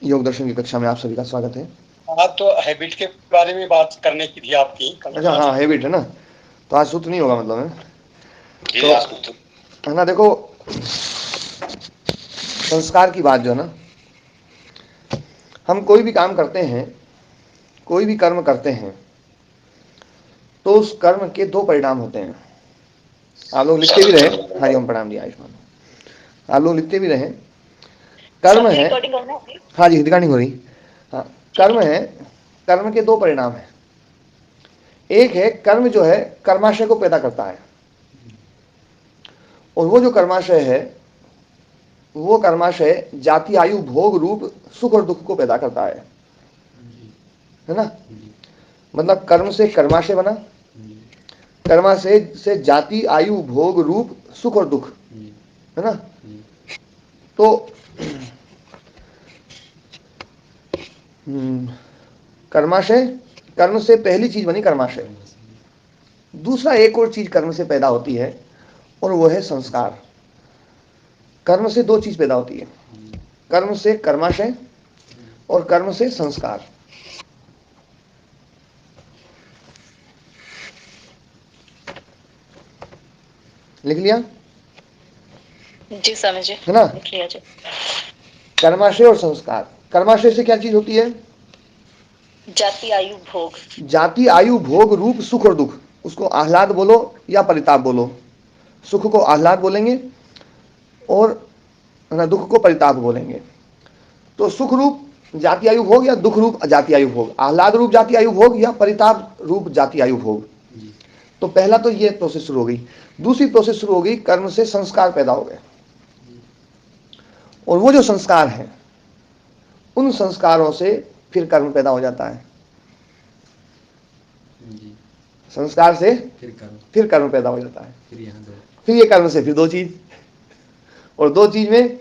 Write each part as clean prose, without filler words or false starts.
योग दर्शन की कक्षा में आप सभी का स्वागत है। आज तो हैबिट के बारे में बात करने की थी आपकी। अच्छा, हाँ, हैबिट है ना, तो आज सूत्र नहीं होगा, मतलब है जी, तो आज तो है ना। देखो, संस्कार की बात जो है ना, हम कोई भी काम करते हैं, कोई भी कर्म करते हैं, तो उस कर्म के दो परिणाम होते हैं। आप लोग लिखते भी रहे, हरिओम प्रणाम जी, आयुष्मान, आप लोग लिखते भी रहे। कर्म है, हाँ जी, रिकॉर्डिंग हो रही। हाँ, कर्म है, कर्म के दो परिणाम है। एक है कर्म जो है कर्माशय को पैदा करता है, और वो जो कर्माशय है, वो कर्माशय जाति आयु भोग रूप सुख और दुख को पैदा करता है ना। मतलब कर्म से कर्माशय बना, कर्माशय से जाति आयु भोग रूप सुख और दुख, है ना। तो कर्माशय, कर्म से पहली चीज बनी कर्माशय। दूसरा एक और चीज कर्म से पैदा होती है, और वो है संस्कार। कर्म से दो चीज पैदा होती है, कर्म से कर्माशय और कर्म से संस्कार। लिख लिया जी, समझे, है ना। लिख लिया जी। कर्माशय और संस्कार। कर्माशय से क्या चीज होती है? जाति आयु भोग। जाति आयु भोग रूप सुख और दुख। उसको आह्लाद बोलो या परिताप बोलो। सुख को आह्लाद बोलेंगे और दुख को परिताप बोलेंगे। तो सुख रूप जाति आयु भोग या दुख रूप जाति आयु भोग, आह्लाद रूप जाति आयु भोग या परिताप रूप जाति आयु भोग। तो पहला तो ये प्रोसेस शुरू हो गई। दूसरी प्रोसेस शुरू हो गई, कर्म से संस्कार पैदा हो गए, और वो जो संस्कार है, उन संस्कारों से फिर कर्म पैदा हो जाता है। संस्कार से फिर कर्म पैदा हो जाता है। फिर ये कर्म से फिर दो चीज, और दो चीज में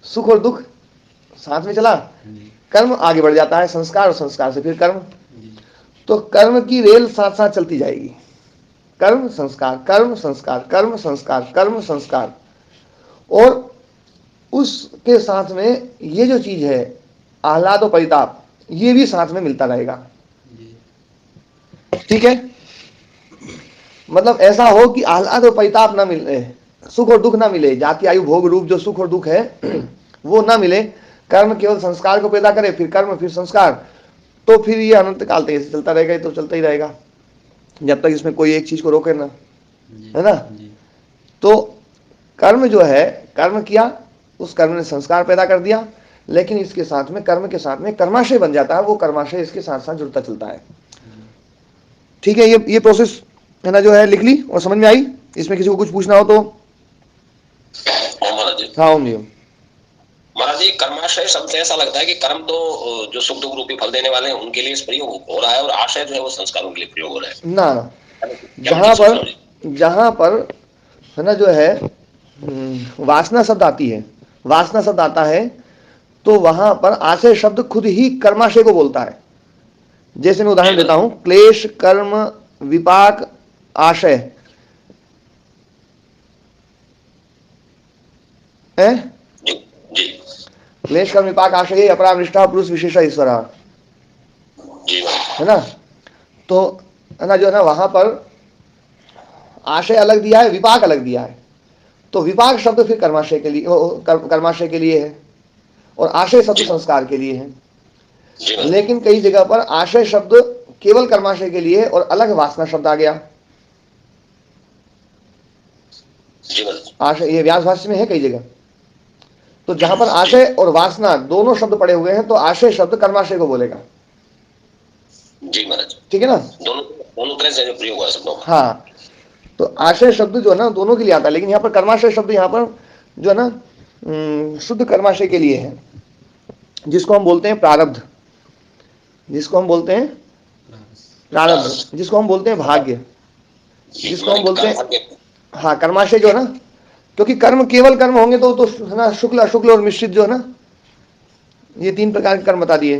सुख और दुख साथ में चला, कर्म आगे बढ़ जाता है। संस्कार और संस्कार से फिर कर्म। तो कर्म की रेल साथ साथ चलती जाएगी, कर्म संस्कार, कर्म संस्कार, कर्म संस्कार, कर्म संस्कार। और उसके साथ में ये जो चीज है आह्लाद और परिताप, ये भी साथ में मिलता रहेगा। ठीक है, मतलब ऐसा हो कि आह्लाद और परिताप ना मिले, सुख और दुख ना मिले, जाति आयु भोग रूप जो सुख और दुख है वो ना मिले। कर्म केवल संस्कार को पैदा करे, फिर कर्म फिर संस्कार। तो फिर ये अनंत काल तक चलता रहेगा, ये तो चलता ही रहेगा जब तक इसमें कोई एक चीज को रोके ना, है ना। तो कर्म जो है, कर्म किया, उस कर्म ने संस्कार पैदा कर दिया, लेकिन इसके साथ में कर्म के साथ में कर्माशय बन जाता है। वो कर्माशय इसके साथ साथ जुड़ता चलता है। ठीक है, ये प्रोसेस है ना, जो है लिख ली और समझ में आई। इसमें किसी को कुछ पूछना हो तो हाँ ओम जी। महाराज जी, कर्माशय शब्द से ऐसा लगता है कि कर्म तो जो सुख दुख रूपी फल देने वाले हैं उनके लिए प्रयोग हो रहा है, और आशय जो है वो संस्कारों के लिए प्रयोग हो रहा है। ना, जहां पर है ना, जो है वासना शब्द आती है, वासना शब्द आता है, तो वहां पर आशय शब्द खुद ही कर्माशय को बोलता है। जैसे मैं उदाहरण देता हूं, क्लेश कर्म विपाक आशय है। क्लेश कर्म विपाक आशय अपरामृष्टा पुरुष विशेष ईश्वर, है ना। तो है ना, जो है ना, वहां पर आशय अलग दिया है, विपाक अलग दिया है। तो विपाक शब्द फिर कर्माशय के लिए, कर्माशय के लिए है, और आशय शब्द संस्कार के लिए है। लेकिन कई जगह पर आशय शब्द केवल कर्माशय के लिए और अलग वासना शब्द आ गया। आशय, ये व्यास भाष्य में है कई जगह। तो जहां पर आशय और वासना दोनों शब्द पड़े हुए हैं, तो आशय शब्द कर्माशय को बोलेगा। जी महाराज, ठीक है ना, दोनों तरह से प्रयोग हुआ शब्दों का। हाँ, तो आशय शब्द जो है ना दोनों के लिए आता है, लेकिन यहाँ पर कर्माशय शब्द यहाँ पर जो है ना शुद्ध कर्माशय के लिए है, जिसको हम बोलते हैं प्रारब्ध, जिसको हम बोलते हैं प्रारब्ध, जिसको हम बोलते हैं भाग्य, जिसको हम बोलते हैं, हाँ, कर्माशय जो है ना। क्योंकि कर्म केवल कर्म होंगे तो है ना, शुक्ल अशुक्ल और मिश्रित जो है ना, ये तीन प्रकार के कर्म बता दिए।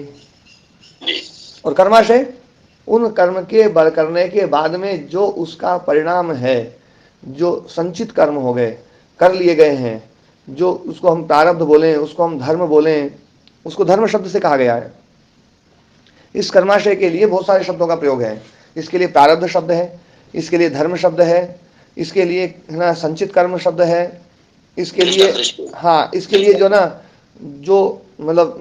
और कर्माशय उन कर्म के करने के बाद में जो उसका परिणाम है, जो संचित कर्म हो गए, कर लिए गए हैं, जो उसको हम प्रारब्ध बोलें, उसको हम धर्म बोलें, उसको धर्म शब्द से कहा गया है। इस कर्माशय के लिए बहुत सारे शब्दों का प्रयोग है। इसके लिए प्रारब्ध शब्द है, इसके लिए धर्म शब्द है, इसके लिए ना संचित कर्म शब्द है, इसके लिए हाँ इसके लिए जो ना जो मतलब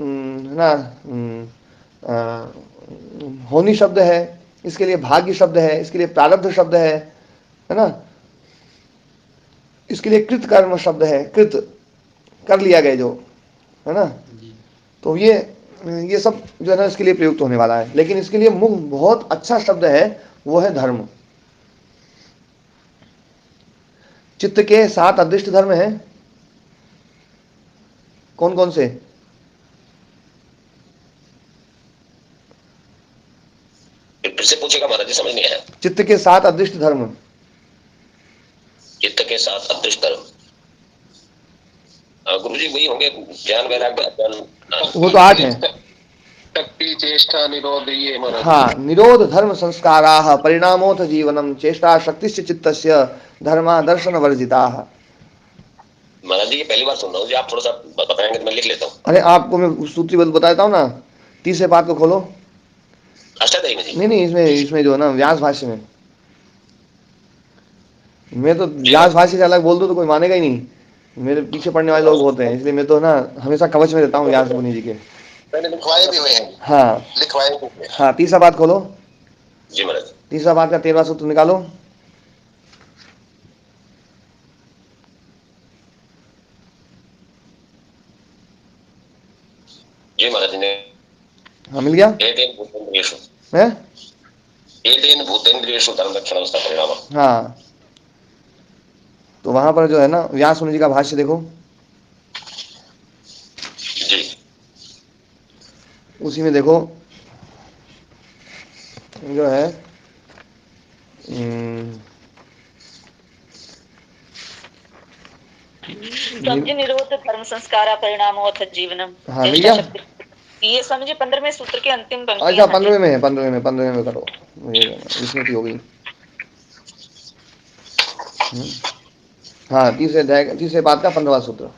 होनी शब्द है, इसके लिए भाग्य शब्द है, इसके लिए प्रारब्ध शब्द है ना, इसके लिए कृत कर्म शब्द है, कृत कर लिया गया जो है ना। तो ये सब जो है ना इसके लिए प्रयुक्त होने वाला है। लेकिन इसके लिए बहुत अच्छा शब्द है, वो है धर्म। चित्त के 7 अदृष्ट धर्म हैं। कौन कौन से? फिर से पूछेगा महाराज जी, समझ नहीं आया। चित्त के 7 अदृष्ट धर्म। चित्त के 7 अदृष्ट धर्म गुरु जी वही होंगे, ज्ञान वैराग्य अज्ञान। वो तो 8 हैं। शक्ति चेष्टा निरोध, ये महाराज। हाँ, निरोध धर्म संस्काराः परिणामोऽथ जीवनम चेष्टा शक्तिश्च चित्तस्य धर्मा दर्शन वर्जिताः। महाराज जी ये पहली बार सुन रहा हूँ जी, आप थोड़ा सा बताएंगे तो मैं लिख लेता हूँ। अरे आपको मैं सूत्री बल बताता हूँ ना, 30 पाठ को खोलो। अष्टाध्यायी में जी? नहीं, इसमें जो है ना व्यास भाष्य में। मैं तो व्यास भाष्य से अलग बोल दूं तो कोई मानेगा ही नहीं। मेरे पीछे पढ़ने वाले लोग होते हैं, इसलिए मैं तो ना हमेशा कवच में रहता हूँ व्यास मुनि जी के। मैंने लिखवाए भी हुए हैं। हाँ लिखवाए भी हुए हैं। हाँ, 30 बात खोलो जी महाराज। 30 बात का 13वां सूत्र निकालो। जी महाराज जी ने। हाँ मिल गया। एतेन भूतेन्द्रियेषु है एतेन भूतेन्द्रियेषु धर्म लक्षणावस्था परिणाम। हाँ, तो वहां पर जो है ना व्यास मुनि जी का भाष्य देखो, जी उसी में देखो जो है समझे निरोध धर्म संस्कार परिणामो अथ जीवनम। हाँ मिल गया। ये समझे 15वें सूत्र के अंतिम पंक्ति। अच्छा 15वें में है, 15वें में करो, इसमें की होगी। हाँ, 30 बात का 15वां सूत्र।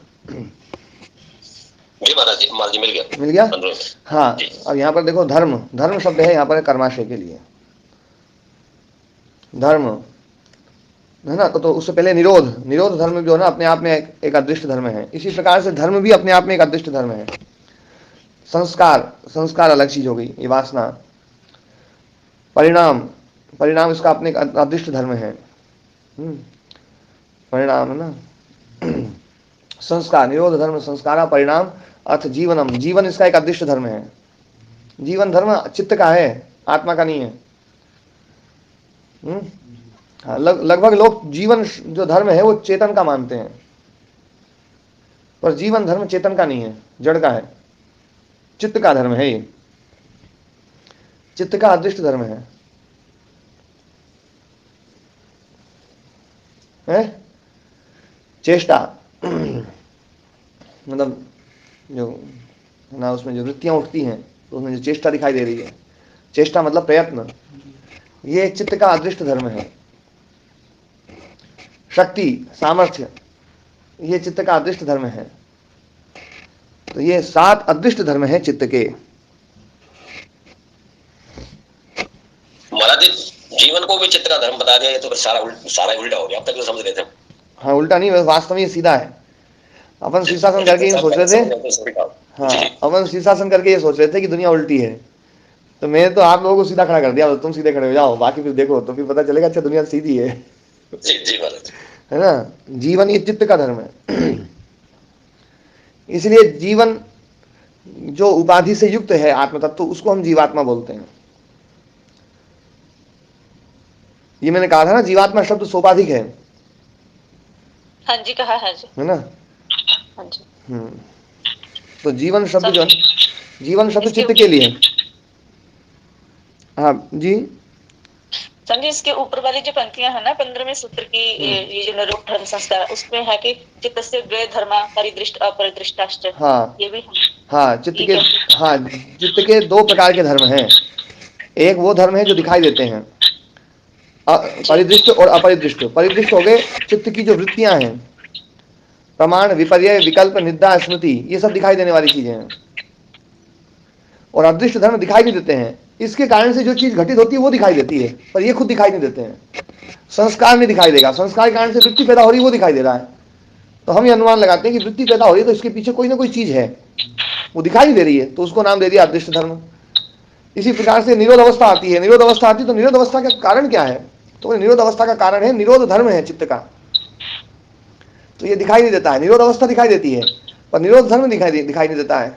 जी महाराज जी मिल गया। मिल गया। हाँ, अब यहाँ पर देखो धर्म शब्द है यहाँ पर कर्माशय के लिए धर्म है ना। तो उससे पहले निरोध धर्म जो है ना अपने आप में एक अदृष्ट धर्म है। इसी प्रकार से धर्म भी अपने आप में एक अदृष्ट धर्म है। संस्कार अलग चीज हो गई, ये वासना। परिणाम इसका अपने अदृष्ट धर्म है। परिणाम है ना। संस्कार, निरोध धर्म संस्कार परिणाम अथ जीवनम, जीवन इसका एक अदृष्ट धर्म है। जीवन धर्म चित्त का है, आत्मा का नहीं है। हाँ, लगभग लोग जीवन जो धर्म है वो चेतन का मानते हैं, पर जीवन धर्म चेतन का नहीं है, जड़ का है, चित्त का धर्म है। ये चित्त का अदृष्ट धर्म है। चेष्टा मतलब जो ना उसमें जो वृत्तियां उठती हैं तो उसमें जो चेष्टा दिखाई दे रही है, चेष्टा मतलब प्रयत्न, ये चित्त का अदृष्ट धर्म है। शक्ति, सामर्थ्य, ये चित्त का अदृष्ट धर्म है। तो ये 7 अदृष्ट धर्म है चित्त के। महाराज जीवन को भी चित्त का धर्म बता दिया, ये तो फिर सारा उल्टा हो गया। अब तक तो समझ रहे थे। हाँ, उल्टा नहीं, वास्तव में ये सीधा है। अपन शीर्षासन करके ये सोच रहे थे। हाँ, अपन शीर्षासन करके ये सोच रहे थे कि दुनिया उल्टी है, तो मैंने तो आप लोगों को सीधा खड़ा कर दिया। तुम सीधे खड़े हो जाओ, बाकी फिर देखो तो फिर पता चलेगा अच्छा दुनिया सीधी है। जी महाराज, है ना। जीवन ये चित्त का धर्म है। इसलिए जीवन जो उपाधि से युक्त है आत्म तत्व, तो उसको हम जीवात्मा बोलते हैं। ये मैंने कहा था ना, जीवात्मा शब्द सोपाधिक है। हाँ जी, कहा है जी, है ना। हाँ जी। तो जीवन शब्द जो जीवन शब्द चित्त के लिए। हाँ जी, समझे इसके ऊपर वाली जो पंक्तियां है ना 15वें सूत्र की, ये जो निरोध धर्म संस्कार, उसमें है कि चित्त से द्वे धर्मा परिदृष्ट अपरिदृष्टाश्च। हाँ ये भी हाँ, चित्त के 2 प्रकार के धर्म हैं। एक वो धर्म है जो दिखाई देते हैं, परिदृष्ट और अपरिदृष्ट। परिदृष्ट हो गए चित्त की जो वृत्तियां हैं, प्रमाण, विपर्यय, विकल्प, निद्रा, स्मृति, ये सब दिखाई देने वाली चीजें हैं। और अदृष्ट धर्म दिखाई नहीं देते हैं। इसके कारण से जो चीज घटित होती है वो दिखाई देती है, पर ये खुद दिखाई नहीं देते हैं। संस्कार नहीं दिखाई देगा, संस्कार के कारण से वृत्ति पैदा हो रही है वो दिखाई दे रहा है। तो हम ये अनुमान लगाते हैं कि वृत्ति पैदा हो रही है तो इसके पीछे कोई ना कोई चीज है, वो दिखाई नहीं दे रही है, तो उसको नाम दे दिया अदृष्ट धर्म। इसी प्रकार से निरोध अवस्था आती है। निरोध अवस्था आती है तो निरोध अवस्था का कारण क्या है? तो निरोध अवस्था का कारण है निरोध धर्म है चित्त का, तो ये दिखाई नहीं देता है। निरोध अवस्था दिखाई देती है पर निरोध धर्म दिखाई नहीं देता है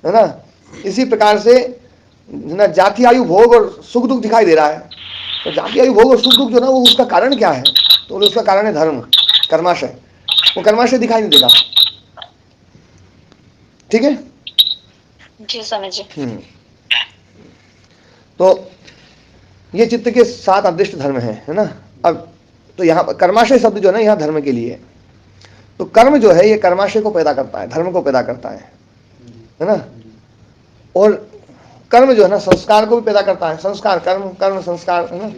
ना। इसी प्रकार से ना जाति आयु भोग और सुख दुख दिखाई दे रहा है, तो जाति आयु भोग और सुख दुख जो ना वो उसका कारण क्या है? तो उसका कारण है धर्म, कर्माशय। वो कर्माशय दिखाई नहीं देगा। ठीक है जी समझिए। तो ये चित्त के 7 अदृष्ट धर्म है ना। अब तो यहाँ पर कर्माशय शब्द जो है ना यहाँ धर्म के लिए है। तो कर्म जो है ये कर्माशय को पैदा करता है, धर्म को पैदा करता है ना। और कर्म जो है ना संस्कार को भी पैदा करता है। संस्कार कर्म, कर्म संस्कार, है ना।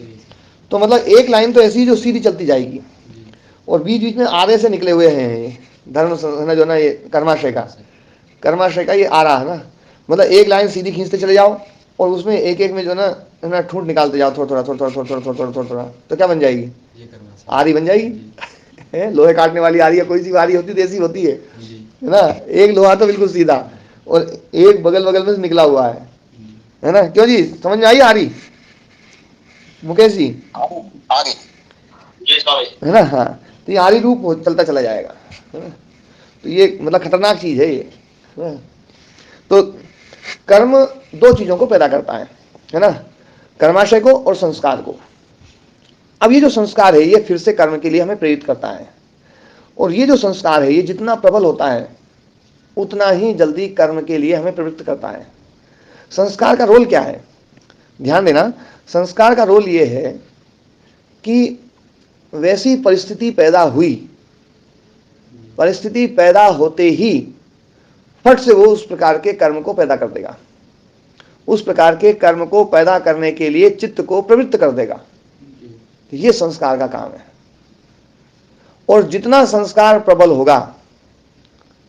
तो मतलब एक लाइन तो ऐसी जो सीधी चलती जाएगी और बीच बीच में आधे से निकले हुए हैं ये धर्म है ना, जो ना ये कर्माशय का ये आ रहा है ना। मतलब एक लाइन सीधी खींचते चले जाओ और उसमें एक एक में जो ना ठूंठ निकालते जाओ थोड़ा थोड़ा, तो क्या बन जाएगी? आरी बन जाएगी। लोहे काटने वाली आरी या कोई सी आरी होती देसी होती है ना। एक लोहा तो बिल्कुल सीधा और एक बगल में से निकला हुआ है ना। क्यों जी, समझ में आई आरी मुकेश जी? आगे है ना। हाँ, तो ये आरी रूप चलता चला जाएगा, है ना। तो ये मतलब खतरनाक चीज है ये, है ना? तो कर्म 2 चीजों को पैदा करता है ना, कर्माशय को और संस्कार को। अब ये जो संस्कार है ये फिर से कर्म के लिए हमें प्रेरित करता है, और ये जो संस्कार है ये जितना प्रबल होता है उतना ही जल्दी कर्म के लिए हमें प्रवृत्त करता है। संस्कार का रोल क्या है? ध्यान देना, संस्कार का रोल ये है कि वैसी परिस्थिति पैदा हुई, परिस्थिति पैदा होते ही फट से वो उस प्रकार के कर्म को पैदा कर देगा, उस प्रकार के कर्म को पैदा करने के लिए चित्त को प्रवृत्त कर देगा। ये संस्कार का काम है। और जितना संस्कार प्रबल होगा,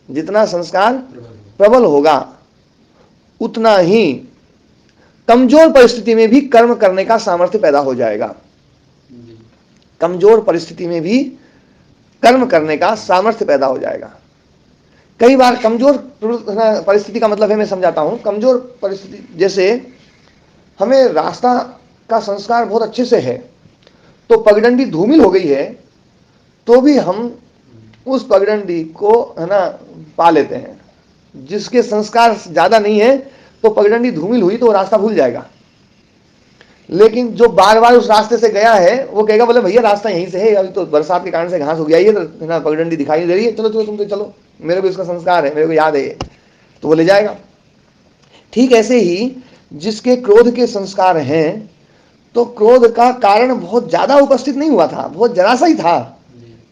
जितना संस्कार प्रबल होगा उतना ही कमजोर परिस्थिति में भी कर्म करने का सामर्थ्य पैदा हो जाएगा। कमजोर परिस्थिति में भी कर्म करने का सामर्थ्य पैदा हो जाएगा। कई बार कमजोर परिस्थिति का मतलब है, मैं समझाता हूं। कमजोर परिस्थिति जैसे हमें रास्ता का संस्कार बहुत अच्छे से है, तो पगडंडी धूमिल हो गई है तो भी हम उस पगडंडी को है ना पा लेते हैं। जिसके संस्कार ज्यादा नहीं है तो पगडंडी धूमिल हुई तो वो रास्ता भूल जाएगा। लेकिन जो बार बार उस रास्ते से गया है वो कहेगा बोले भैया रास्ता यहीं से है, अभी तो बरसात के कारण से घास हो गया है तो ना पगडंडी दिखाई नहीं दे रही है, चलो तुम तो चलो, मेरे को इसका संस्कार है, मेरे को याद है ये, तो वो ले जाएगा। ठीक ऐसे ही जिसके क्रोध के संस्कार हैं, तो क्रोध का कारण बहुत ज्यादा उपस्थित नहीं हुआ था, बहुत जरा सा ही था,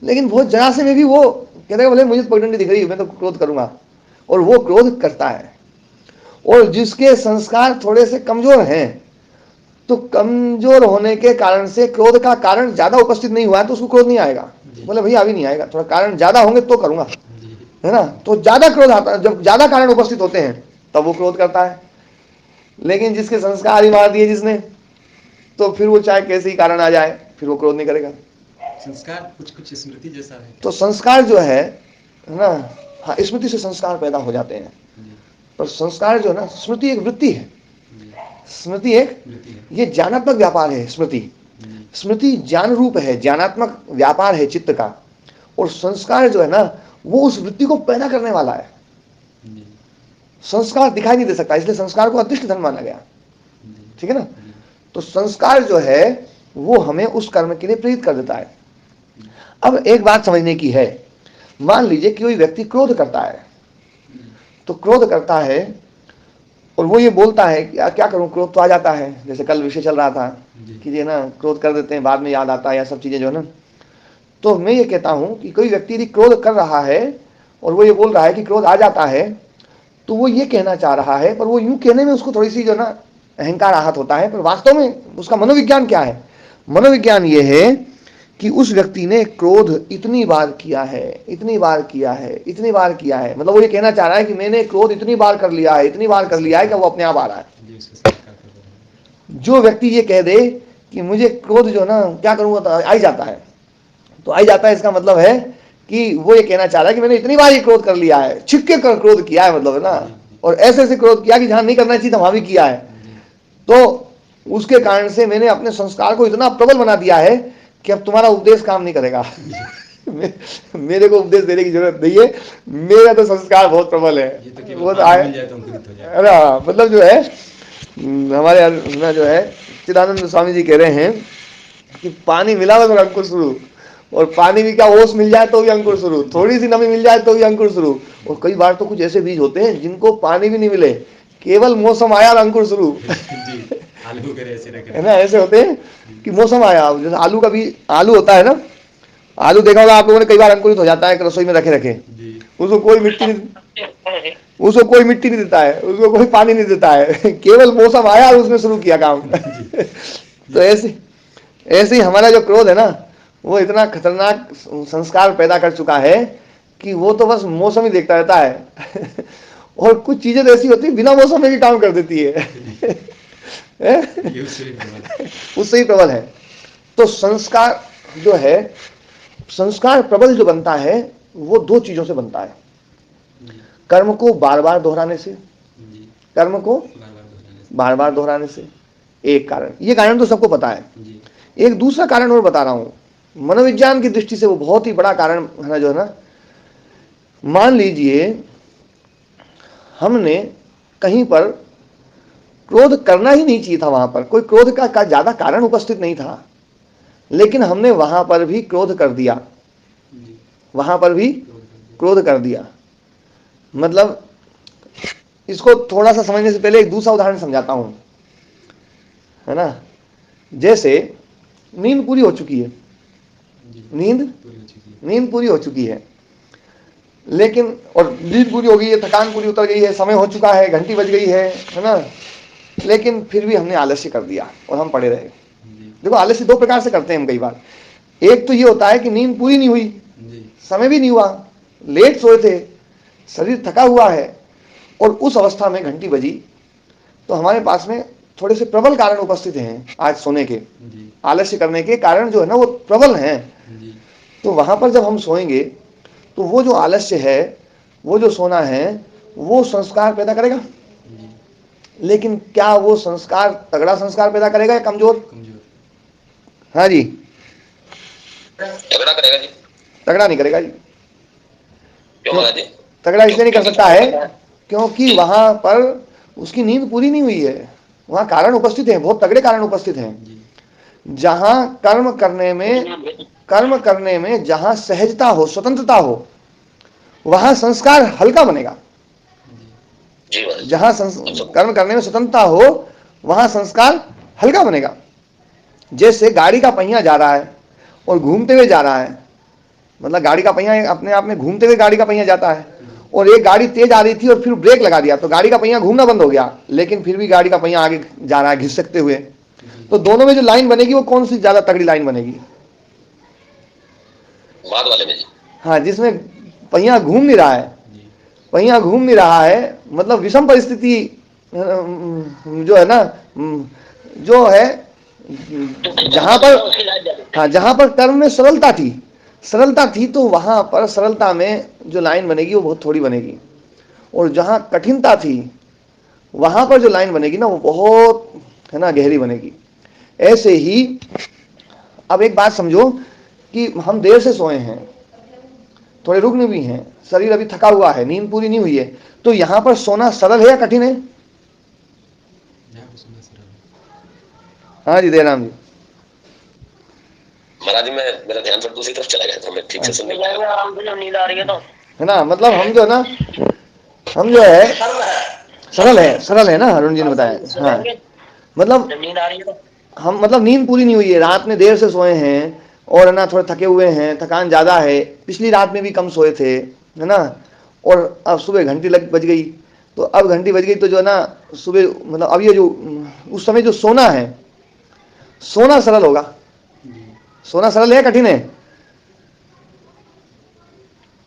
लेकिन बहुत जरा से में भी वो कहते हैं बोले मुझे पगडंडी दिख रही है, मैं तो क्रोध करूंगा, और वो क्रोध करता है। और जिसके संस्कार थोड़े से कमजोर हैं, तो कमजोर होने के कारण से क्रोध का कारण ज्यादा उपस्थित नहीं हुआ है तो उसको क्रोध नहीं आएगा। बोले भैया अभी नहीं आएगा, थोड़ा कारण ज्यादा होंगे तो करूंगा, है ना। तो ज्यादा क्रोध आता है, जब ज्यादा कारण उपस्थित होते हैं तब वो क्रोध करता है। लेकिन जिसके संस्कार ही मार दिए जिसने, तो फिर वो चाहे कैसे ही कारण आ जाए फिर वो क्रोध नहीं करेगा। संस्कार कुछ स्मृति जैसा है। तो संस्कार जो है ना, हाँ स्मृति से संस्कार पैदा हो जाते हैं, पर संस्कार जो है ना, स्मृति एक वृत्ति है, स्मृति एक ये ज्ञानात्मक व्यापार है। स्मृति ज्ञान रूप है, ज्ञानात्मक व्यापार है चित्त का, और संस्कार जो है ना वो उस वृत्ति को पैदा करने वाला है। संस्कार दिखाई नहीं दे सकता, इसलिए संस्कार को अदृष्ट धर्म माना गया। ठीक है ना। तो संस्कार जो है वो हमें उस कर्म के लिए प्रेरित कर देता है। अब एक बात समझने की है, मान लीजिए कि कोई व्यक्ति क्रोध करता है, तो क्रोध करता है और वो ये बोलता है कि क्या करूं, क्रोध तो आ जाता है। जैसे कल विषय चल रहा था कि ये ना क्रोध कर देते हैं, बाद में याद आता है, या सब चीजें जो है ना। तो मैं ये कहता हूं कि कोई व्यक्ति यदि क्रोध कर रहा है और वो ये बोल रहा है कि क्रोध आ जाता है, तो वो ये कहना चाह रहा है, पर वो यूं कहने में उसको थोड़ी सी जो ना अहंकार आहत होता है, पर वास्तव में उसका मनोविज्ञान क्या है? मनोविज्ञान ये है कि उस व्यक्ति ने क्रोध इतनी बार किया है, इतनी बार किया है, इतनी बार किया है, मतलब वो ये कहना चाह रहा है कि मैंने क्रोध इतनी बार कर लिया है, इतनी बार कर लिया है कि वो अपने आप आ रहा है। जी, उसका संस्कार कर रहा है। जो व्यक्ति ये कह दे कि मुझे क्रोध जो ना क्या करूंगा तो आ ही जाता है, तो आ ही जाता है, इसका मतलब है कि वो ये कहना चाह रहा है कि मैंने इतनी बार ये क्रोध कर लिया है, छिक्के कर क्रोध किया है, मतलब है ना, और ऐसे ऐसे क्रोध किया कि जहां नहीं करना चाहिए था वहां भी किया है। तो उसके कारण से मैंने अपने संस्कार को इतना प्रबल बना दिया है कि अब तुम्हारा उपदेश काम नहीं करेगा। मेरे को उपदेश देने की जरूरत नहीं है, मेरा तो संस्कार बहुत प्रबल है। ये तो केवल वो तो पानी आए, मिल जाए तो अंकुरित हो जाए। है ना, मतलब जो है हमारे में जो है चिदानंद स्वामी जी कह रहे हैं कि पानी मिला तो अंकुर शुरू, और पानी भी क्या ओस मिल जाए तो भी अंकुर शुरू, थोड़ी सी नमी मिल जाए तो भी अंकुर शुरू। और कई बार तो कुछ ऐसे बीज होते हैं जिनको पानी भी नहीं मिले, केवल मौसम आया और अंकुर शुरू। जी, आलू वगैरह ऐसे ना है करें। ना, ऐसे होते हैं कि मौसम आया, जैसे आलू का भी, आलू होता है ना, आलू देखा होगा आप लोगों ने, कई बार अंकुरित हो जाता है रसोई में रखे रखे, जी, उसको कोई मिट्टी नहीं, उसको कोई मिट्टी नहीं देता है, उसको कोई पानी नहीं देता है, केवल मौसम आया और उसने शुरू किया काम। तो ऐसे ही हमारा जो क्रोध है ना, वो इतना खतरनाक संस्कार पैदा कर चुका है कि वो तो बस मौसम ही देखता रहता है। और कुछ चीजें तो ऐसी होती है बिना मौसम में भी काम कर देती है। ये उससे भी प्रबल है। उससे ही प्रबल है। तो संस्कार जो है, संस्कार प्रबल जो बनता है वो दो चीजों से बनता है। जी, कर्म को बार बार दोहराने से, जी, कर्म को बार-बार दोहराने से। बार बार दोहराने से एक कारण, ये कारण तो सबको पता है। जी, एक दूसरा कारण और बता रहा हूं, मनोविज्ञान की दृष्टि से वो बहुत ही बड़ा कारण है ना, जो है ना, मान लीजिए हमने कहीं पर क्रोध करना ही नहीं चाहिए था, वहां पर कोई क्रोध का ज्यादा कारण उपस्थित नहीं था, लेकिन हमने वहां पर भी क्रोध कर दिया, जी, वहां पर भी क्रोध कर दिया। क्रोध कर दिया। मतलब इसको थोड़ा सा समझने से पहले एक दूसरा उदाहरण समझाता हूं, है ना। जैसे नींद पूरी हो चुकी है, जी, नींद पूरी हो चुकी है। नींद पूरी हो चुकी है, लेकिन और नींद पूरी हो गई है, थकान पूरी उतर गई है, समय हो चुका है, घंटी बज गई है ना, लेकिन फिर भी हमने आलस्य कर दिया और हम पड़े रहे। जी, देखो, आलस्य दो प्रकार से करते हैं हम कई बार। एक तो ये होता है कि नींद पूरी नहीं हुई, जी, समय भी नहीं हुआ, लेट सोए थे, शरीर थका हुआ है, और उस अवस्था में घंटी बजी, तो हमारे पास में थोड़े से प्रबल कारण उपस्थित हैं आज सोने के, जी, आलस्य करने के कारण जो है ना वो प्रबल हैं। जी, तो वहां पर जब हम सोएंगे तो वो जो आलस्य है, वो जो सोना है, वो संस्कार पैदा करेगा। जी, लेकिन क्या वो संस्कार तगड़ा संस्कार पैदा करेगा या कमजोर? कमजोर। हाँ जी, झगड़ा करेगा जी। तगड़ा नहीं करेगा जी। क्यों महाराज जी? तगड़ा इसलिए नहीं कर सकता है क्योंकि वहां पर उसकी नींद पूरी नहीं हुई है, वहां कारण उपस्थित हैं, बहुत तगड़े कारण उपस्थित हैं। जी, जहां कर्म करने में जहां सहजता हो, स्वतंत्रता हो, वहां संस्कार हल्का बनेगा। जी महाराज जी। जहां कर्म करने में स्वतंत्रता हो, वहां संस्कार हल्का बनेगा। जैसे गाड़ी का पहिया जा रहा है और घूमते हुए जा रहा है, मतलब गाड़ी का पहिया अपने आप में घूमते हुए गाड़ी का पहिया जाता है, और एक गाड़ी तेज आ रही थी और फिर ब्रेक लगा दिया तो गाड़ी का पहिया घूमना बंद हो गया, लेकिन फिर भी गाड़ी का पहिया आगे जा रहा है घिसकते हुए। तो दोनों में जो लाइन बनेगी वो कौन सी ज्यादा तगड़ी लाइन बनेगी? बाद वाले में जी। हाँ, जिसमें पहिया घूम नहीं रहा है, जी, पहिया घूम नहीं रहा है, मतलब विषम परिस्थिति जो है ना, जो है जहां पर, हाँ, जहां पर कर्म में सरलता थी तो वहां पर सरलता में जो लाइन बनेगी वो बहुत थोड़ी बनेगी, और जहां कठिनता थी वहां पर जो लाइन बनेगी ना वो बहुत, है ना, गहरी बनेगी। ऐसे ही अब एक बात समझो कि हम देर से सोए हैं, थोड़े रुग्ण भी हैं, शरीर अभी थका हुआ है, नींद पूरी नहीं हुई है, तो यहां पर सोना सरल है या कठिन है? यहाँ पे सुनना सरल है। हाँ जी, दयाराम जी। महाराज जी, मेरा ध्यान फिर दूसरी तरफ चला गया था, मैं ठीक से सुन नहीं पाया। नींद आ रही है तो है ना, मतलब हम जो है ना, हम जो है सरल है ना, अरुण जी ने बताया। हाँ, मतलब नींद आ रही है तो हम, मतलब नींद पूरी नहीं हुई है, रात में देर से सोए हैं और है ना थोड़े थके हुए हैं, थकान ज्यादा है, पिछली रात में भी कम सोए थे, है ना, और अब सुबह घंटी बज गई, तो अब घंटी बज गई तो जो है ना सुबह, मतलब अब ये जो उस समय जो सोना है, सोना सरल होगा, जी, सोना सरल है कठिन है?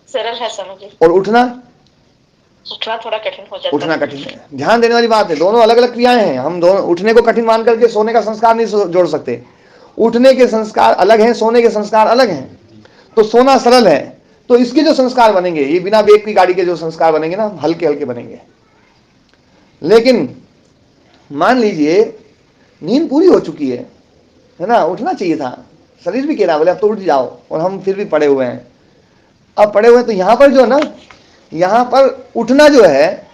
सरल है स्वामी जी, और उठना? उठना थोड़ा कठिन हो जाता उठना है। कठिन है। ध्यान देने वाली बात है, दोनों अलग अलग क्रियाएं हैं। हम दोनों उठने को कठिन मान करके सोने का संस्कार नहीं जोड़ सकते। उठने के संस्कार अलग हैं, सोने के संस्कार अलग हैं। तो सोना सरल है तो इसके जो संस्कार बनेंगे, ये बिना ब्रेक की गाड़ी के जो संस्कार बनेंगे ना, हल्के हल्के बनेंगे। लेकिन मान लीजिए नींद पूरी हो चुकी है ना, उठना चाहिए था, शरीर भी कह रहा बोले अब तो उठ जाओ, और हम फिर भी पड़े हुए हैं। अब पड़े हुए हैं तो यहां पर जो है ना, यहां पर उठना जो है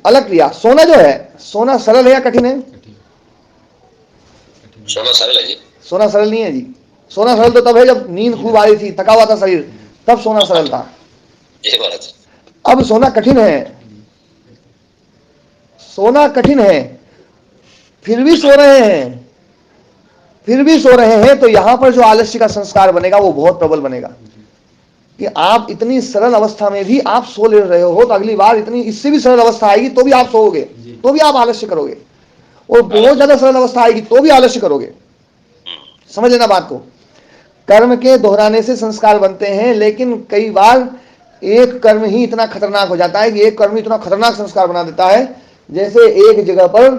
अलग क्रिया। सोना जो है, सोना सरल है या कठिन है? कठिन कठिन सोना सरल है जी। सोना सरल नहीं है जी। सोना सरल तो तब है जब नींद खूब आ रही थी, थका हुआ था शरीर, तब सोना सरल था। ये बात है। अब सोना कठिन है, सोना कठिन है, फिर भी सो रहे हैं, फिर भी सो रहे हैं, तो यहां पर जो आलस्य का संस्कार बनेगा वो बहुत प्रबल बनेगा कि आप इतनी सरल अवस्था में भी आप सो ले रहे हो, तो अगली बार इतनी इससे भी सरल अवस्था आएगी तो भी आप सोओगे, तो भी आप आलस्य करोगे, और बहुत ज्यादा सरल अवस्था आएगी तो भी आलस्य करोगे। समझ लेना बात को। कर्म के दोहराने से संस्कार बनते हैं, लेकिन कई बार एक कर्म ही इतना खतरनाक हो जाता है कि एक कर्म इतना खतरनाक संस्कार बना देता है। जैसे एक जगह पर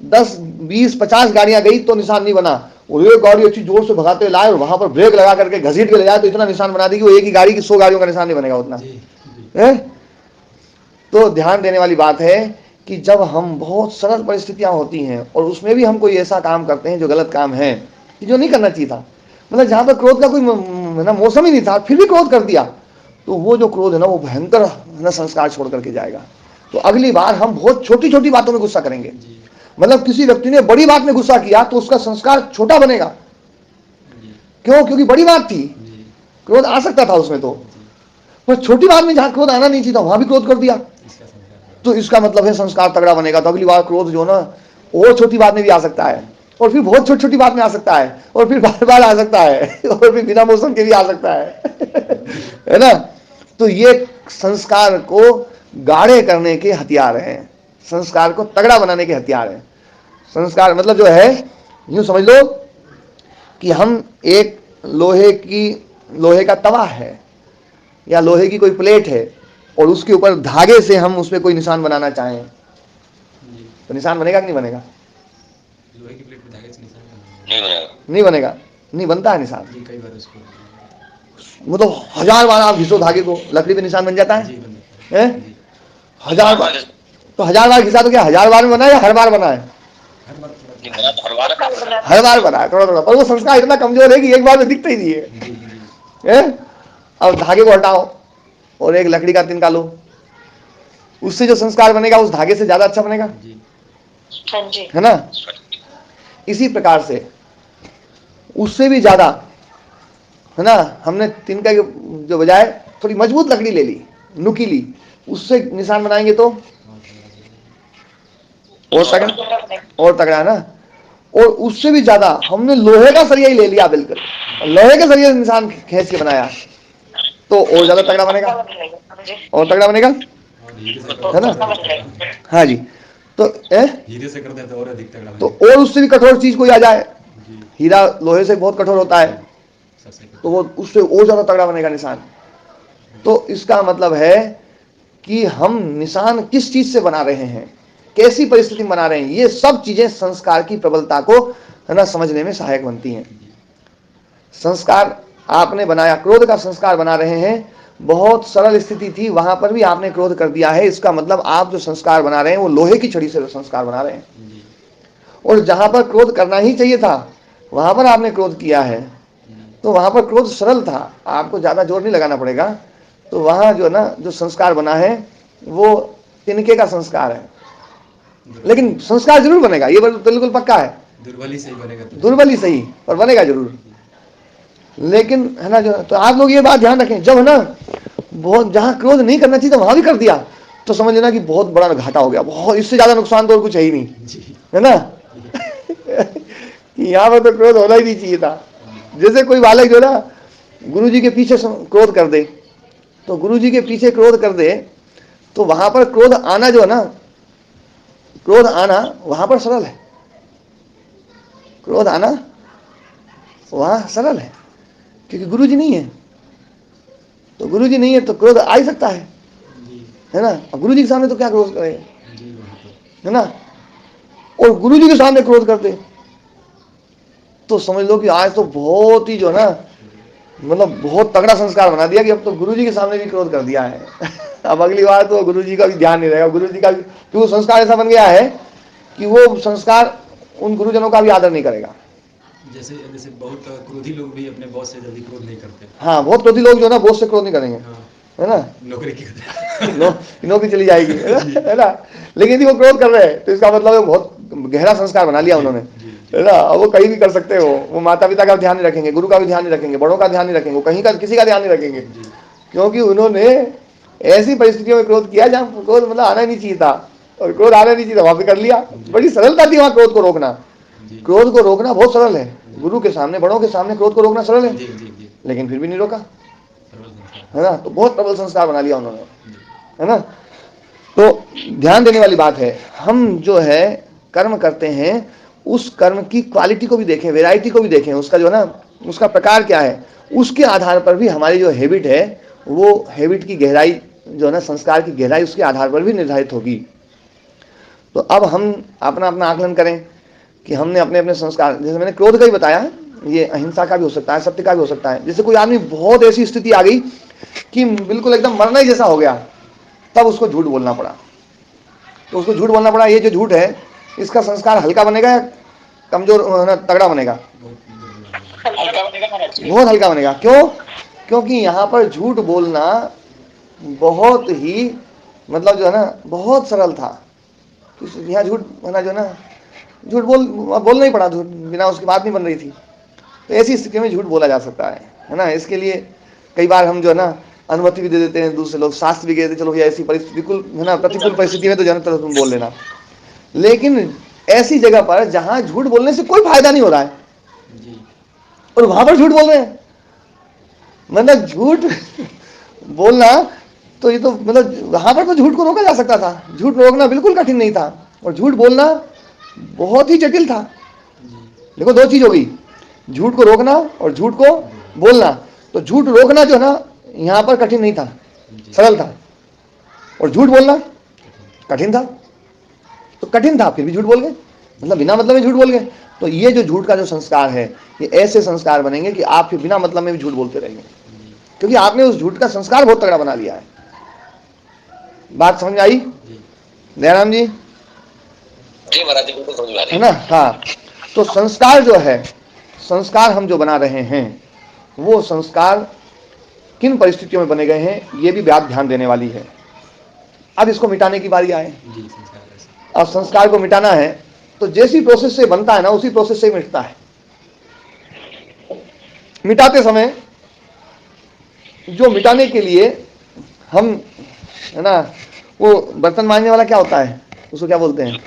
10, 20, 50 गाड़ियां गई तो निशान नहीं बना, और एक गाड़ी अच्छी जोर से भगाते हुए लाए और वहां पर ब्रेक लगा करके घसीट के ले जाए तो इतना निशान बना दी कि वो एक ही गाड़ी की 100 गाड़ियों का निशान नहीं बनेगा उतना है। तो ध्यान देने वाली बात है कि जब हम बहुत सरल परिस्थितियां होती हैं और उसमें भी हम कोई ऐसा काम करते हैं जो गलत काम है, कि जो नहीं करना चाहिए था, मतलब जहां पर क्रोध का कोई ना मौसम ही नहीं था, फिर भी क्रोध कर दिया, तो वो जो क्रोध है ना वो भयंकर ना संस्कार छोड़ करके जाएगा। तो अगली बार हम बहुत छोटी छोटी बातों में गुस्सा करेंगे। मतलब किसी व्यक्ति ने बड़ी बात में गुस्सा किया तो उसका संस्कार छोटा बनेगा। क्यों? क्योंकि बड़ी बात थी, क्रोध आ सकता था उसमें, तो पर छोटी बात में जहां क्रोध आना नहीं चाहिए था वहां भी क्रोध कर दिया, तो इसका मतलब है संस्कार तगड़ा बनेगा। तो अगली बार क्रोध जो ना और छोटी बात में भी आ सकता है, और फिर बहुत छोटी छोटी बात में आ सकता है, और फिर बार बार आ सकता है, और फिर बिना मौसम के भी आ सकता है ना। तो ये संस्कार को गाढ़े करने के हथियार हैं, संस्कार को तगड़ा बनाने के हथियार हैं। संस्कार मतलब जो है, यूं समझ लो कि हम एक लोहे का तवा है या लोहे की कोई प्लेट है, और उसके ऊपर धागे से हम उसमें कोई निशान बनाना चाहें तो निशान बनेगा कि नहीं बनेगा? लोहे की प्लेट पे धागे से निशान नहीं बनेगा। नहीं बनेगा, नहीं बनता है निशान। जी, कई बार उसको मतलब 1000 बार आप घिसो धागे को, लकड़ी पे निशान बन जाता है, जी बन जाता है। हैं? 1000 बार, तो 1000 बार घिसा तो क्या 1000 बार में बना है या हर बार बना है? हर बार थोड़ा नहीं बना तो हर बार हर बार बना है थोड़ा थोड़ा, पर वो संस्कार इतना कमजोर है कि एक बार में दिखता ही नहीं है। जी जी हैं? अब धागे को हटाओ और एक लकड़ी का तिनका लो, उससे जो संस्कार बनेगा उस धागे से ज्यादा अच्छा बनेगा, जी हाँ जी, है ना। इसी प्रकार से उससे भी ज्यादा, है ना, हमने तिनका के जो बजाय थोड़ी मजबूत लकड़ी ले ली, नुकीली, उससे निशान बनाएंगे तो और तगड़ा है ना। और उससे भी ज्यादा हमने लोहे का सरिया ही ले लिया, बिल्कुल लोहे के सरिया से निशान खींच के बनाया तो और ज्यादा तगड़ा बनेगा, और तगड़ा बनेगा, और धीरे से है ना। हाँ जी, तो धीरे से कर दे तो और अधिक तगड़ा तो बनेगा। और उससे भी कठोर चीज कोई आ जाए, जी हीरा लोहे से बहुत कठोर होता है, सबसे कठिन। तो वो उससे और ज्यादा तगड़ा बनेगा निशान। तो इसका मतलब है कि हम निशान किस चीज से बना रहे हैं, कैसी परिस्थिति में बना रहे हैं, ये सब चीजें संस्कार की प्रबलता को, है ना, समझने में सहायक बनती हैं। संस्कार आपने बनाया, क्रोध का संस्कार बना रहे हैं, बहुत सरल स्थिति थी वहां पर भी आपने क्रोध कर दिया है, इसका मतलब आप जो संस्कार बना रहे हैं वो लोहे की छड़ी से संस्कार बना रहे हैं। जी और जहां पर क्रोध करना ही चाहिए था वहां पर आपने क्रोध किया है, तो वहां पर क्रोध सरल था, आपको ज्यादा जोर नहीं लगाना पड़ेगा। तो वहां जो ना जो संस्कार बना है वो तिनके का संस्कार है, लेकिन संस्कार जरूर बनेगा, ये बिल्कुल पक्का है। दुर्बल ही सही बनेगा तो। दुर्बल ही सही पर बनेगा जरूर, लेकिन है ना जो, तो आप लोग ये बात ध्यान रखें, जब है ना बहुत जहां क्रोध नहीं करना चाहिए तो वहां भी कर दिया तो समझ लेना कि बहुत बड़ा घाटा हो गया, बहुत, इससे ज्यादा नुकसान तो और कुछ है ही नहीं, जी है ना। कि यहाँ पर तो क्रोध होना ही नहीं चाहिए था। जैसे कोई बालक जो ना गुरुजी के पीछे क्रोध कर दे, तो गुरुजी के पीछे क्रोध कर दे तो वहां पर क्रोध आना जो है ना, क्रोध आना वहां पर सरल है, क्रोध आना वहां सरल है, क्योंकि गुरु जी नहीं है। तो गुरु जी नहीं है तो क्रोध आ ही सकता है ना। अब गुरु जी के सामने तो क्या क्रोध करेगा, है ना। और गुरु जी के सामने क्रोध करते तो समझ लो कि आज तो बहुत ही जो ना, मतलब बहुत तगड़ा संस्कार बना दिया कि अब तो गुरु जी के सामने भी क्रोध कर दिया है। अब अगली बार तो गुरु जी का भी ध्यान नहीं रहेगा, गुरु जी का भी, क्योंकि वो संस्कार ऐसा बन गया है कि वो संस्कार उन गुरुजनों का भी आदर नहीं करेगा। जैसे जैसे बहुत क्रोधी लोग भी अपने बॉस से जल्दी क्रोध नहीं करते। हाँ, बहुत क्रोधी लोग जो ना बॉस से क्रोध नहीं करेंगे, हाँ, है ना। नौकरी की नौकरी चली जाएगी, है ना। लेकिन यदि वो क्रोध कर रहे हैं तो इसका मतलब है बहुत गहरा संस्कार बना लिया उन्होंने, है ना। अब वो कहीं भी कर सकते हो, वो माता पिता का ध्यान नहीं रखेंगे, गुरु का भी ध्यान नहीं रखेंगे, बड़ों का ध्यान नहीं रखेंगे, वो कहीं का किसी का ध्यान नहीं रखेंगे, क्योंकि उन्होंने ऐसी परिस्थितियों में क्रोध किया जहाँ क्रोध मतलब आना नहीं चाहिए था, और क्रोध आना नहीं चाहिए था वहां पे कर लिया। बड़ी सरलता थी वहां क्रोध को रोकना। क्रोध को रोकना बहुत सरल है, गुरु के सामने, बड़ों के सामने क्रोध को रोकना सरल है, लेकिन फिर भी नहीं रोका, है ना। तो बहुत प्रबल संस्कार बना लिया उन्होंने, है ना। तो ध्यान देने वाली बात है, हम जो है कर्म करते हैं उस कर्म की क्वालिटी को भी देखें, वैरायटी को भी देखें, उसका जो है ना, उसका प्रकार क्या है, उसके आधार पर भी हमारी जो हैबिट है वो हैबिट की गहराई जो है ना, संस्कार की गहराई उसके आधार पर भी निर्धारित होगी। तो अब हम अपना अपना आकलन करें कि हमने अपने अपने संस्कार, जैसे मैंने क्रोध का ही बताया, ये अहिंसा का भी हो सकता है, सत्य का भी हो सकता है। जैसे कोई आदमी बहुत ऐसी स्थिति आ गई कि बिल्कुल एकदम मरना ही जैसा हो गया, तब उसको झूठ बोलना पड़ा, तो उसको झूठ बोलना पड़ा। ये जो झूठ है इसका संस्कार हल्का बनेगा या कमजोर ना तगड़ा बनेगा? बहुत हल्का बनेगा। क्यों? क्योंकि यहाँ पर झूठ बोलना बहुत ही मतलब जो है ना बहुत सरल था। यहाँ झूठ बना जो ना, झूठ बोलना ही पड़ा, झूठ बिना उसकी बात नहीं बन रही थी। तो ऐसी स्थिति में झूठ बोला जा सकता है ना। इसके लिए कई बार हम जो है ना अनुमति भी दे देते हैं, दूसरे लोग शास्त्र भी कहते हैं चलो भैया ऐसी परिस्थिति बिल्कुल है ना, प्रतिकूल परिस्थिति में तो जो है ना तुम बोल लेना। लेकिन ऐसी जगह पर जहां झूठ बोलने से कोई फायदा नहीं हो रहा है और वहां पर झूठ बोल रहे हैं, मतलब झूठ बोलना तो ये तो मतलब वहां पर तो झूठ को रोका जा सकता था, झूठ रोकना बिल्कुल कठिन नहीं था, और झूठ बोलना बहुत ही जटिल था। देखो दो चीज हो गई, झूठ को रोकना और झूठ को बोलना। तो झूठ रोकना जो है ना यहां पर कठिन नहीं था, सरल था, और झूठ बोलना कठिन था। तो कठिन था फिर भी झूठ बोल गए, मतलब बिना मतलब में झूठ बोल गए। तो ये जो झूठ का जो संस्कार है, ये ऐसे संस्कार बनेंगे कि आप फिर बिना मतलब में भी झूठ बोलते रहेंगे, क्योंकि आपने उस झूठ का संस्कार बहुत तगड़ा बना लिया है। बात समझ में आई दयाराम जी? जी महाराज जी, बिल्कुल समझ में आ रही है ना। हाँ, तो संस्कार जो है, संस्कार हम जो बना रहे हैं वो संस्कार किन परिस्थितियों में बने गए हैं ये भी बात ध्यान देने वाली है। अब इसको मिटाने की बारी आए। अब संस्कार को मिटाना है तो जैसी प्रोसेस से बनता है ना उसी प्रोसेस से ही मिटता है। मिटाते समय जो मिटाने के लिए हम है ना, वो बर्तन मांजने वाला क्या होता है, उसको क्या बोलते हैं?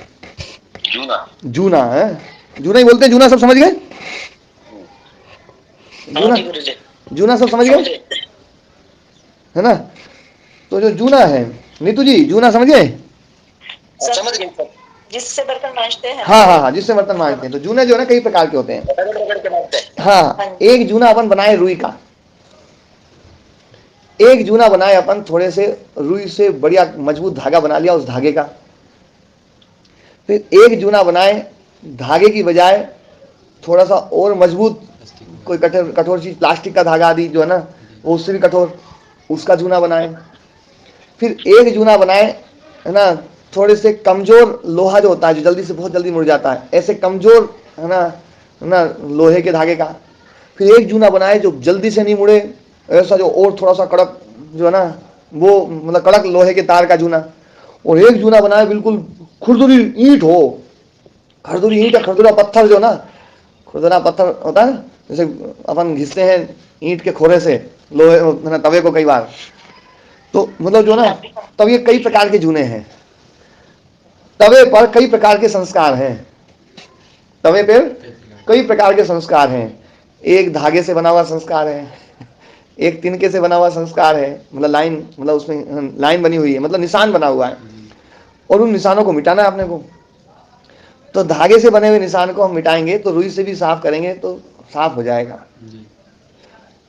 जूना। जूना है, जूना ही बोलते हैं। जूना सब समझ गए? जूना, जूना सब समझ गए, है ना। तो जो जूना है, नीतू जी जूना समझ गए? समझ गए, जिससे बर्तन मांजते हैं। हाँ हाँ हाँ, जिससे बर्तन मांजते हैं। तो जूने जो है ना कई प्रकार के होते हैं। हाँ, एक जूना अपन बनाए रुई का, एक जूना बनाए अपन थोड़े से रुई से बढ़िया मजबूत धागा बना लिया उस धागे का। फिर एक जूना बनाए धागे की बजाय थोड़ा सा और मजबूत कोई कठोर चीज, प्लास्टिक का धागा आदि जो है ना वो उससे भी कठोर, उसका जूना बनाए। फिर एक जूना बनाए है ना थोड़े से कमजोर लोहा जो होता है, जो जल्दी से बहुत जल्दी मुड़ जाता है, ऐसे कमजोर है ना लोहे के धागे का। फिर एक जूना बनाए जो जल्दी से नहीं मुड़े, ऐसा जो और थोड़ा सा कड़क जो है ना वो मतलब कड़क लोहे के तार का जूना। और एक जूना बनाए बिल्कुल खुरदुरी ईंट हो, खरदुरी ईंट या खरदुरा पत्थर जो ना, खुरदुरा पत्थर होता है ना, जैसे अपन घिसते हैं ईंट के खोरे से लोहे तवे को कई बार, तो मतलब जो ना, तब ये कई प्रकार के जूने हैं। तवे पर कई प्रकार के संस्कार हैं, तवे पर कई प्रकार के संस्कार हैं। एक धागे से बना हुआ संस्कार है, एक तिनके से बना हुआ संस्कार है, मतलब लाइन, मतलब उसमें लाइन बनी हुई है, मतलब निशान बना हुआ है, और उन निशानों को मिटाना है अपने को। तो धागे से बने हुए निशान को हम मिटाएंगे तो रुई से भी साफ करेंगे तो साफ हो जाएगा। जी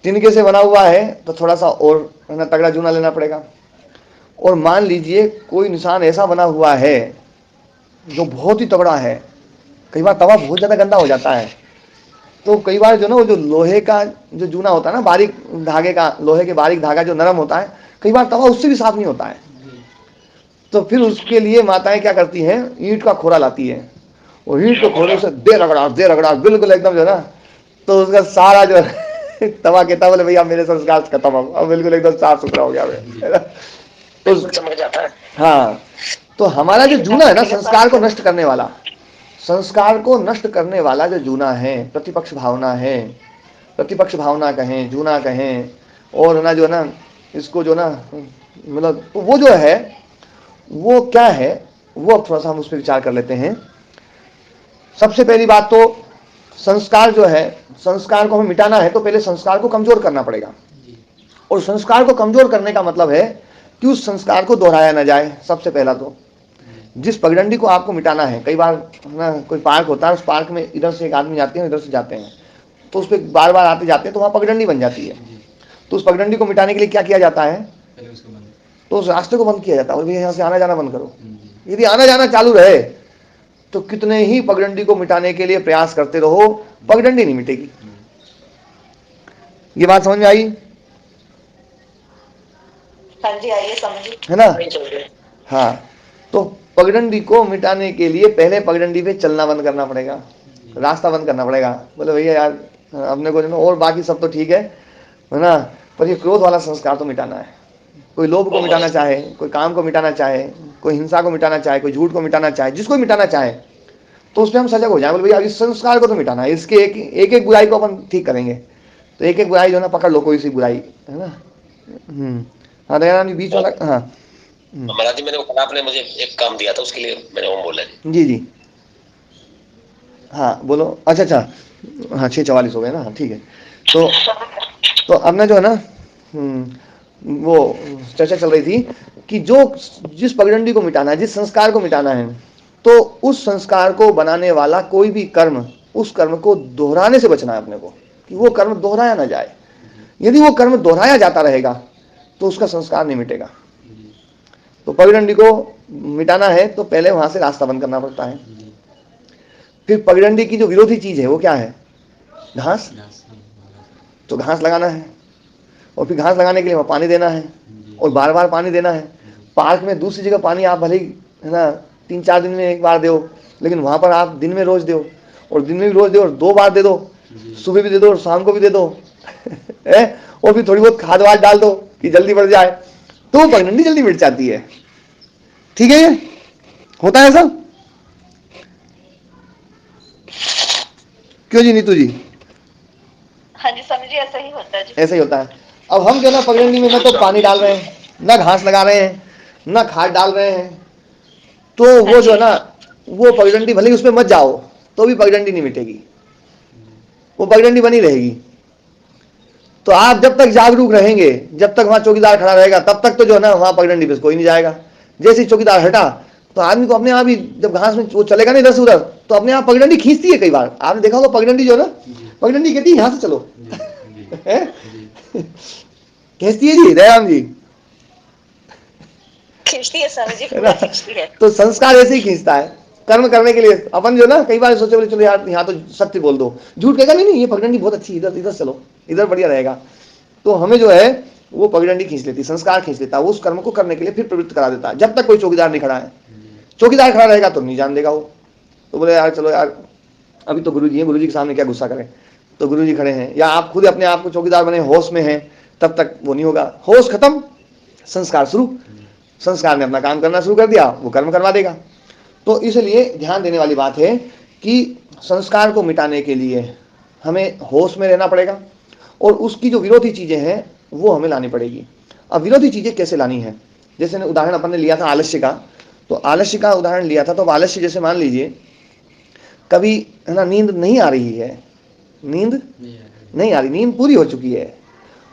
तिनके से बना हुआ है तो थोड़ा सा और है ना तगड़ा जूना लेना पड़ेगा। और मान लीजिए कोई निशान ऐसा बना हुआ है जो बहुत ही तगड़ा है, कई बार तवा बहुत ज्यादा गंदा हो जाता है, तो कई बार जो ना वो जो लोहे का जो जूना होता है ना, बारीक धागे का, लोहे के बारीक धागा जो नरम होता है, कई बार तवा उससे भी साफ नहीं होता है। तो फिर उसके लिए माताएं क्या करती हैं, ईंट का खोरा लाती है, और ईंट के खोरे से दे रगड़ा बिल्कुल एकदम जो है ना, तो उसका सारा जो तवा कहता बोले भैया मेरे संस्कार खत्म, अब बिल्कुल एकदम साफ सुथरा हो गया है ना? तो चमक जाता है। हाँ, तो हमारा जो जूना है ना, संस्कार को नष्ट करने वाला, संस्कार को नष्ट करने वाला जो जूना है, प्रतिपक्ष भावना है, प्रतिपक्ष भावना कहें, जूना कहें, और ना जो ना इसको जो ना मतलब वो जो है वो क्या है, वो अब थोड़ा सा हम उस पर विचार कर लेते हैं। सबसे पहली बात तो संस्कार जो है, संस्कार को हमें मिटाना है तो पहले संस्कार को कमजोर करना पड़ेगा। और संस्कार को कमजोर करने का मतलब है कि उस संस्कार को दोहराया ना जाए। सबसे पहला तो जिस पगडंडी को आपको मिटाना है, कई बार ना कोई पार्क होता है, उस पार्क में इधर से एक आदमी जाते हैं, इधर से जाते हैं, तो उस पर बार बार आते जाते हैं, तो वहाँ पगडंडी बन जाती है। तो उस पगडंडी को मिटाने के लिए क्या किया जाता है, पहले उसको बंद। तो उस रास्ते को बंद किया जाता है, और भैया यहाँ से आना जाना बंद करो। यदि आना जाना चालू रहे तो कितने ही पगडंडी को मिटाने के लिए प्रयास करते रहो, पगडंडी नहीं मिटेगी। ये बात समझ में आई? हाँ जी, आइए समझिए, है ना? वही चल रहा है। हाँ, तो पगडंडी को मिटाने के लिए पहले पगडंडी पे चलना बंद करना पड़ेगा, रास्ता बंद करना पड़ेगा। बोले भैया यार अपने को जो ना, और बाकी सब तो ठीक है ना, पर ये क्रोध वाला संस्कार तो मिटाना है। कोई लोभ को मिटाना चाहे, कोई काम को मिटाना चाहे, कोई हिंसा को मिटाना चाहे, कोई झूठ को मिटाना चाहे, जिसको मिटाना चाहे, तो उस पर हम सजग हो जाए। बोले भैया इस संस्कार को तो मिटाना है, इसके एक बुराई को अपन ठीक करेंगे। तो एक बुराई जो ना पकड़ लो, कोई सी बुराई, है ना। हाँ दयानंद जी बीच वाला। हाँ महाराज जी, मैंने कल आपने मुझे एक काम दिया था, उसके लिए मैंने ओम बोला जी। जी जी, हाँ बोलो। अच्छा, हाँ 6:44 हो गए ना, हाँ ठीक है। तो अब ना जो है ना वो चर्चा चल रही थी कि जिस पगडंडी को मिटाना है, जिस संस्कार को मिटाना है, तो उस संस्कार को बनाने वाला कोई भी कर्म, उस कर्म को दोहराने से बचना है अपने को, कि वो कर्म दोहराया ना जाए। यदि वो कर्म दोहराया जाता रहेगा तो उसका संस्कार नहीं मिटेगा। तो पगडंडी को मिटाना है तो पहले वहां से रास्ता बंद करना पड़ता है। फिर पगडंडी की जो विरोधी चीज है वो क्या है, घास। तो घास लगाना है, और फिर घास लगाने के लिए वहाँ पानी देना है, और बार बार पानी देना है। पार्क में दूसरी जगह पानी आप भले ही है ना 3-4 दिन में एक बार दो, लेकिन वहाँ पर आप दिन में रोज दो, और दिन में भी रोज दो, और 2 बार दे दो, सुबह भी दे दो और शाम को भी दे दो और फिर थोड़ी बहुत खाद वाद डाल दो कि जल्दी बढ़ जाए, तो पगडंडी जल्दी मिट जाती है। ठीक है, ये होता है ऐसा क्यों जी नीतू जी? हाँ जी समझिए, ऐसा ही होता है जी। ऐसा ही होता है। अब हम जो ना पगडंडी में ना तो पानी डाल रहे हैं, ना घास लगा रहे हैं, ना खाद डाल रहे हैं, तो वो जो है ना, वो पगडंडी भले ही उसमें मत जाओ तो भी पगडंडी नहीं मिटेगी, वो पगडंडी बनी रहेगी। तो आप जब तक जागरूक रहेंगे, जब तक वहां चौकीदार खड़ा रहेगा, तब तक तो जो है ना वहां पगडंडी पे कोई नहीं जाएगा। जैसे ही चौकीदार हटा तो आदमी को अपने आप ही, जब घास में वो चलेगा नहीं इधर से उधर, तो अपने आप पगडंडी खींचती है। कई बार आपने देखा होगा पगडंडी जो है ना, पगडंडी कहती है यहाँ से चलो खींचती है जी, दयाराम जी खींचती है स्वामी जी, पूरा खींचती है। तो संस्कार ऐसे ही खींचता है कर्म करने के लिए। अपन जो ना कई बार सोचे बोले चलो यार यहाँ तो सत्य बोल दो, झूठ कहेगा नहीं ये पगडंडी बहुत अच्छी, इधर चलो, इधर बढ़िया रहेगा। तो हमें जो है वो पगडंडी खींच लेती, संस्कार खींच लेता, वो उस कर्म को करने के लिए फिर प्रवृत्त करा देता है। जब तक कोई चौकीदार नहीं खड़ा है, चौकीदार खड़ा रहेगा तो नहीं जान देगा वो। तो बोले यार चलो यार अभी तो गुरु जी है, गुरु जी के सामने क्या गुस्सा करें, तो गुरु जी खड़े हैं, या आप खुद अपने आप को चौकीदार बने, होश में हैं, तब तक वो नहीं होगा। होश खत्म, संस्कार शुरू, संस्कार ने अपना काम करना शुरू कर दिया, वो कर्म करवा देगा। तो इसलिए ध्यान देने वाली बात है कि संस्कार को मिटाने के लिए हमें होश में रहना पड़ेगा, और उसकी जो विरोधी चीजें हैं वो हमें लानी पड़ेगी। अब विरोधी चीजें कैसे लानी है, जैसे उदाहरण अपन ने लिया था आलस्य का, तो आलस्य का उदाहरण लिया था। तो आलस्य जैसे मान लीजिए कभी है ना नींद नहीं आ रही है, नींद नहीं आ रही, नींद पूरी हो चुकी है,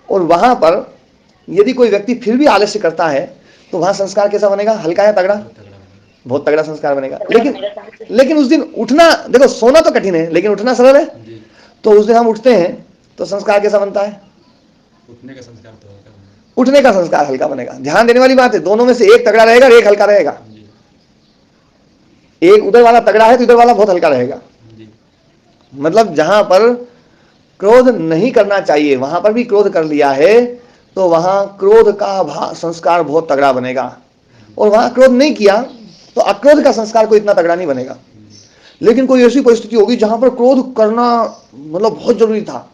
और वहां पर यदि कोई व्यक्ति फिर भी आलस्य करता है तो वहां संस्कार कैसा बनेगा, हल्का या तगड़ा? बहुत तगड़ा संस्कार बनेगा। लेकिन उस दिन उठना, देखो सोना तो कठिन है लेकिन उठना सरल है। तो उस दिन हम उठते हैं तो संस्कार कैसा बनता है? उठने का संस्कार तो हल्का बनेगा। उठने का संस्कार हल्का बनेगा। ध्यान देने वाली बात है, दोनों में से एक तगड़ा रहेगा और एक हल्का रहेगा। जी एक उधर वाला तगड़ा है तो इधर वाला बहुत हल्का रहेगा। जी मतलब जहां पर क्रोध नहीं करना चाहिए वहां पर भी क्रोध कर लिया है तो वहां क्रोध का संस्कार बहुत तगड़ा बनेगा, और वहां क्रोध नहीं किया तो अक्रोध का संस्कार कोई इतना तगड़ा नहीं बनेगा। लेकिन कोई ऐसी परिस्थिति होगी जहां पर क्रोध करना मतलब बहुत जरूरी था,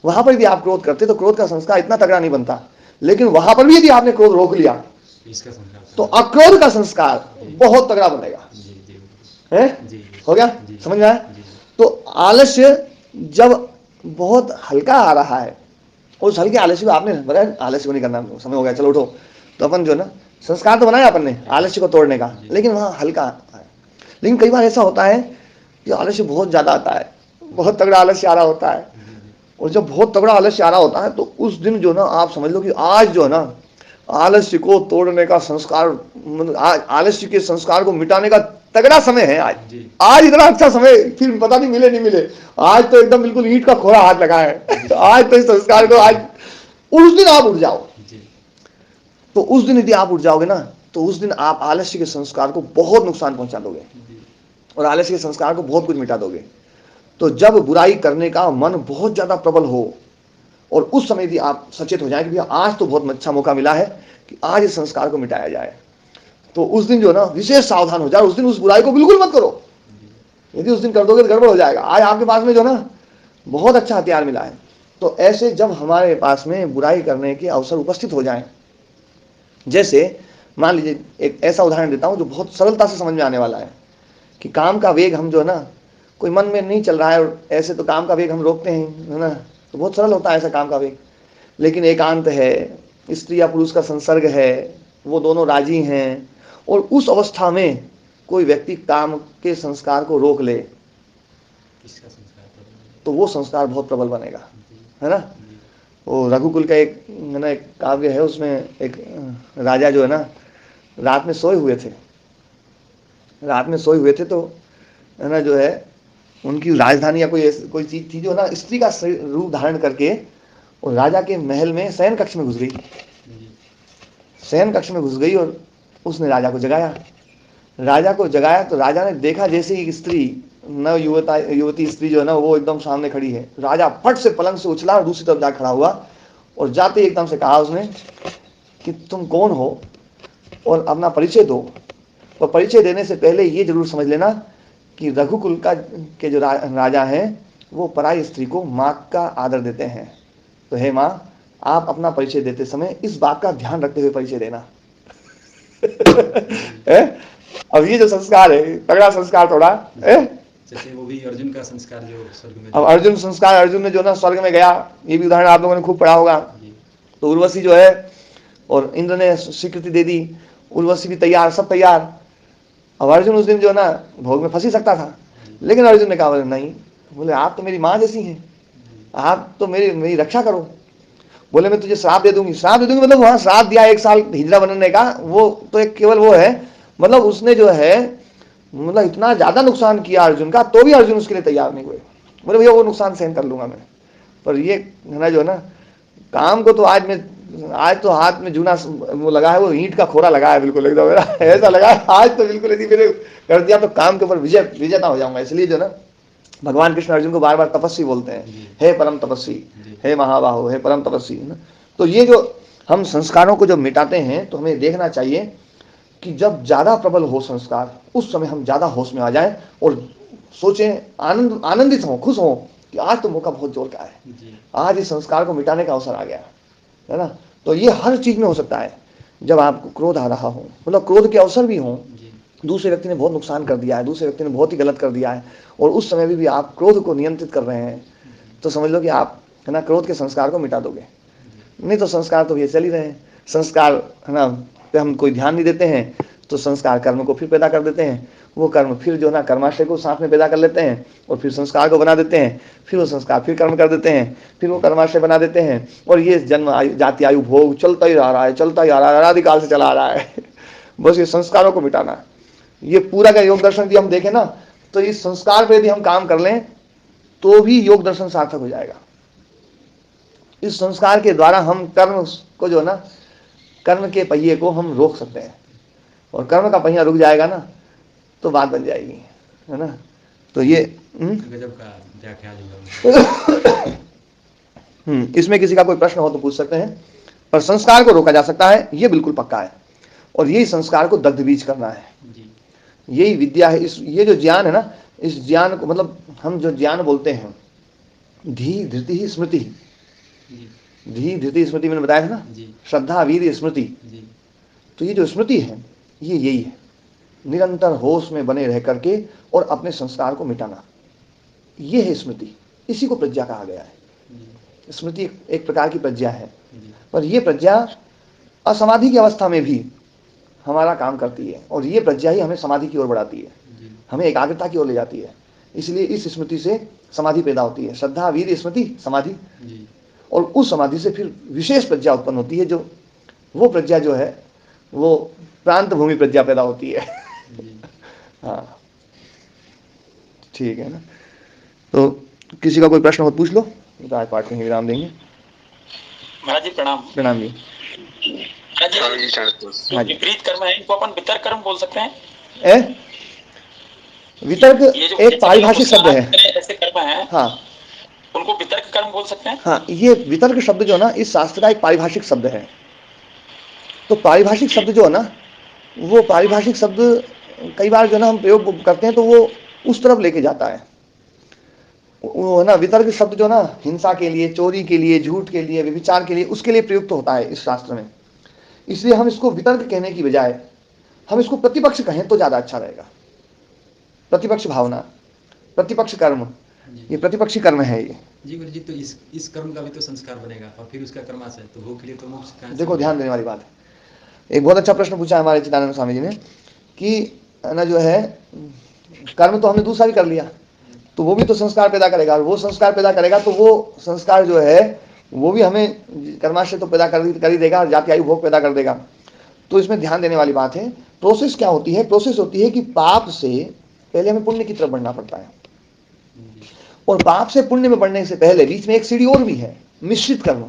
वहां पर यदि आप क्रोध करते तो क्रोध का संस्कार इतना तगड़ा नहीं बनता। लेकिन वहां पर भी यदि आपने क्रोध रोक लिया इसका संस्कार तो अक्रोध का संस्कार बहुत तगड़ा बनेगा। जी जी है? जी जी हो गया? जी समझ में आया? जी तो आलस्य जब बहुत हल्का आ रहा है, उस हल्के आलस्य को आपने बताया आलस्य को नहीं करना, समय हो गया चलो उठो, तो अपन जो है ना संस्कार तो बनाया अपन ने आलस्य को तोड़ने का, लेकिन वहां हल्का है। लेकिन कई बार ऐसा होता है कि आलस्य बहुत ज्यादा आता है, बहुत तगड़ा आलस्य आ रहा होता है, और जब बहुत तगड़ा आलस्य आ रहा होता है तो उस दिन जो ना आप समझ लो कि आज जो है ना आलस्य को तोड़ने का संस्कार, आलस्य के संस्कार को मिटाने का तगड़ा समय है आज। जी। आज इतना अच्छा समय फिर पता नहीं मिले नहीं मिले, आज तो एकदम बिल्कुल ईंट का खोरा हाथ लगा है। आज तो इस संस्कार को आज उस दिन आप उठ जाओ, जी तो उस दिन यदि आप उठ जाओगे ना तो उस दिन आप आलस्य के संस्कार को बहुत नुकसान पहुंचा दोगे जी और आलस्य के संस्कार को बहुत कुछ मिटा दोगे। तो जब बुराई करने का मन बहुत ज्यादा प्रबल हो और उस समय यदि आप सचेत हो जाए कि भैया आज तो बहुत अच्छा मौका मिला है कि आज इस संस्कार को मिटाया जाए, तो उस दिन जो ना विशेष सावधान हो जाए, उस दिन उस बुराई को बिल्कुल मत करो। यदि उस दिन कर दोगे तो गड़बड़ हो जाएगा। आज आपके पास में जो ना बहुत अच्छा हथियार मिला है। तो ऐसे जब हमारे पास में बुराई करने के अवसर उपस्थित हो जाएं, जैसे मान लीजिए एक ऐसा उदाहरण देता हूं जो बहुत सरलता से समझ में आने वाला है कि काम का वेग हम जो है ना कोई मन में नहीं चल रहा है और ऐसे तो काम का वेग हम रोकते हैं, है ना, तो बहुत सरल होता है ऐसा काम का वेग। लेकिन एकांत है, स्त्री या पुरुष का संसर्ग है, वो दोनों राजी हैं, और उस अवस्था में कोई व्यक्ति काम के संस्कार को रोक ले इसका संस्कार तो तो वो संस्कार बहुत प्रबल बनेगा, जी है ना। जी वो रघुकुल का एक है ना एक काव्य है, उसमें एक राजा जो है ना रात में सोए हुए थे, रात में सोए हुए थे तो है ना जो है उनकी राजधानी या कोई चीज थी जो ना स्त्री का रूप धारण करके और राजा के महल में शयन कक्ष में घुस गई, जी शयन कक्ष में घुस गई और उसने राजा को जगाया। राजा को जगाया तो राजा ने देखा जैसे एक स्त्री न युवती स्त्री जो है ना वो एकदम सामने खड़ी है। राजा फट से पलंग से उछला और दूसरी तरफ जा खड़ा हुआ और जाते एकदम से कहा उसने कि तुम कौन हो और अपना परिचय दो, और परिचय देने से पहले ये जरूर समझ लेना कि रघुकुल के जो राजा हैं वो पराई स्त्री को माँ का आदर देते हैं। तो हे माँ, आप अपना परिचय देते समय इस बात का ध्यान रखते हुए परिचय देना। अब ये जो संस्कार है तगड़ा संस्कार थोड़ा है। जैसे वो भी अर्जुन का संस्कार जो स्वर्ग में अब अर्जुन संस्कार, अर्जुन ने जो ना स्वर्ग में गया, ये भी उदाहरण आप लोगों ने खूब पढ़ा होगा। जी तो उर्वशी जो है और इंद्र ने स्वीकृति दे दी, उर्वशी भी तैयार, सब तैयार। अब अर्जुन उस दिन जो ना भोग में फंस ही सकता था, लेकिन अर्जुन ने कहा बोले नहीं, बोले आप तो मेरी माँ जैसी हैं, आप तो मेरी रक्षा करो। बोले मैं तुझे श्राप दे दूंगी। श्राप दे दूंगी मतलब वहां श्राप दिया 1 साल हिजड़ा बनने का, वो तो एक केवल वो है, मतलब उसने जो है मतलब इतना ज्यादा नुकसान किया अर्जुन का, तो भी अर्जुन उसके लिए तैयार नहीं हुए। बोले भैया वो नुकसान सहन कर लूंगा मैं, पर ये है ना जो है ना काम को तो आज तो हाथ में जूना वो लगा है, वो ईंट का खोरा लगा है बिल्कुल एकदम मेरा ऐसा लगा है आज तो बिल्कुल यदि मैंने कर दिया तो काम के ऊपर विजेता हो जाऊंगा। इसलिए जो ना भगवान कृष्ण अर्जुन को बार बार तपस्वी बोलते हैं, हे परम तपस्वी, हे महाबाहो, हे परम तपस्वी। तो ये जो हम संस्कारों को जब मिटाते हैं तो हमें देखना चाहिए कि जब ज्यादा प्रबल हो संस्कार उस समय हम ज्यादा होश में आ जाएं और सोचें, आनंदित हों, खुश हों कि आज तो मौका बहुत जोर का है, जी आज इस संस्कार को मिटाने का अवसर आ गया, है ना। तो ये हर चीज में हो सकता है। जब आपको क्रोध आ रहा हो, मतलब क्रोध के अवसर भी हों, जी दूसरे व्यक्ति ने बहुत नुकसान कर दिया है, दूसरे व्यक्ति ने बहुत ही गलत कर दिया है, और उस समय भी आप क्रोध को नियंत्रित कर रहे हैं, तो समझ लो कि आप है ना क्रोध के संस्कार को मिटा दोगे। नहीं तो संस्कार तो ये चल ही रहे हैं, संस्कार है ना पे हम कोई ध्यान नहीं देते हैं तो संस्कार कर्म को फिर पैदा कर देते हैं, वो कर्म फिर जो ना कर्माशय को साथ में पैदा कर लेते हैं और फिर संस्कार को बना देते हैं, फिर वो संस्कार फिर कर्म कर देते हैं, फिर वो कर्माशय बना देते हैं, और ये जन्म आयु जाति आयु भोग चलता ही आ रहा है, चलता ही आ रहा है, अनादिकाल से चला आ रहा है। बस ये संस्कारों को मिटाना है। ये पूरा का योग दर्शन यदि हम देखें ना तो इस संस्कार पर यदि हम काम कर लें तो भी योग दर्शन सार्थक हो जाएगा। इस संस्कार के द्वारा हम कर्म को जो ना, कर्म के पहिए को हम रोक सकते हैं, और कर्म का पहिया रुक जाएगा ना तो बात बन जाएगी, है ना। तो ये गजब का क्या ख्याल है। इसमें किसी का कोई प्रश्न हो तो पूछ सकते हैं, पर संस्कार को रोका जा सकता है, ये बिल्कुल पक्का है। और यही संस्कार को दग्ध बीज करना है, यही विद्या है। ये जो ज्ञान है ना, इस ज्ञान को मतलब हम जो ज्ञान बोलते हैं, धी धृति स्मृति, धी धृति स्मृति मैंने बताया था ना, श्रद्धा वीर्य स्मृति। तो ये जो स्मृति है ये यही है, निरंतर होश में बने रह करके और अपने संस्कार को मिटाना, ये है स्मृति। इसी को प्रज्ञा कहा गया है। स्मृति एक प्रकार की प्रज्ञा है, पर यह प्रज्ञा असमाधि की अवस्था में भी हमारा काम करती है, और ये प्रज्ञा ही हमें समाधि की ओर बढ़ाती है, हमें एकाग्रता की ओर ले जाती है। इसलिए इस स्मृति से समाधि पैदा होती है, श्रद्धा वीर्य स्मृति समाधि, और उस समाधि से फिर विशेष प्रज्ञा उत्पन्न होती है, जो वो प्रज्ञा जो है वो प्रांत भूमि प्रज्ञा पैदा होती है। हाँ ठीक है ना। तो किसी का कोई प्रश्न हो पूछ लो, तो आज पाठ को ही विराम देंगे। महाराज जी प्रणाम। प्रणाम जी। हाँ जी, विपरीत कर्म है, इनको अपन वितर्क कर्म बोल सकते हैं। वितर्क एक पारिभाषिक शब्द है, ऐसे कर्म है, हाँ, उनको वितर्क कर्म बोल सकते हैं। हाँ, ये वितर्क शब्द जो है ना, इस शास्त्र का एक पारिभाषिक शब्द है। तो पारिभाषिक शब्द जो है ना, वो पारिभाषिक शब्द कई बार जो है ना हम प्रयोग करते हैं तो वो उस तरफ लेके जाता है, वो है ना। वितर्क शब्द जो ना हिंसा के लिए, चोरी के लिए, झूठ के लिए, व्यभिचार के लिए, उसके लिए प्रयुक्त होता है इस शास्त्र में। इसलिए हम इसको वितर्क कहने की बजाय हम इसको प्रतिपक्ष कहें तो ज्यादा अच्छा रहेगा। प्रतिपक्ष भावना, प्रतिपक्ष कर्म, ये प्रतिपक्षी कर्म है ये जी। गुरु जी, तो इस कर्म का भी तो संस्कार बनेगा, और फिर उसका कर्माशय, तो भोग के लिए तो मोक्ष कहाँ से? देखो, ध्यान देने वाली बात है। एक बहुत अच्छा प्रश्न पूछा हमारे चिदानंद स्वामी जी ने कि ना जो है कर्म तो हमने दूसरा भी कर लिया, तो वो भी तो संस्कार पैदा करेगा, और वो संस्कार पैदा करेगा तो वो संस्कार जो है वो भी हमें कर्माशय तो पैदा कर ही देगा, और जाति आयु भोग पैदा कर देगा। तो इसमें ध्यान देने वाली बात है। प्रोसेस क्या होती है? प्रोसेस होती है कि पाप से पहले हमें पुण्य की तरफ बढ़ना पड़ता है, और पाप से पुण्य में बढ़ने से पहले बीच में एक सीढ़ी और भी है, मिश्रित कर्म।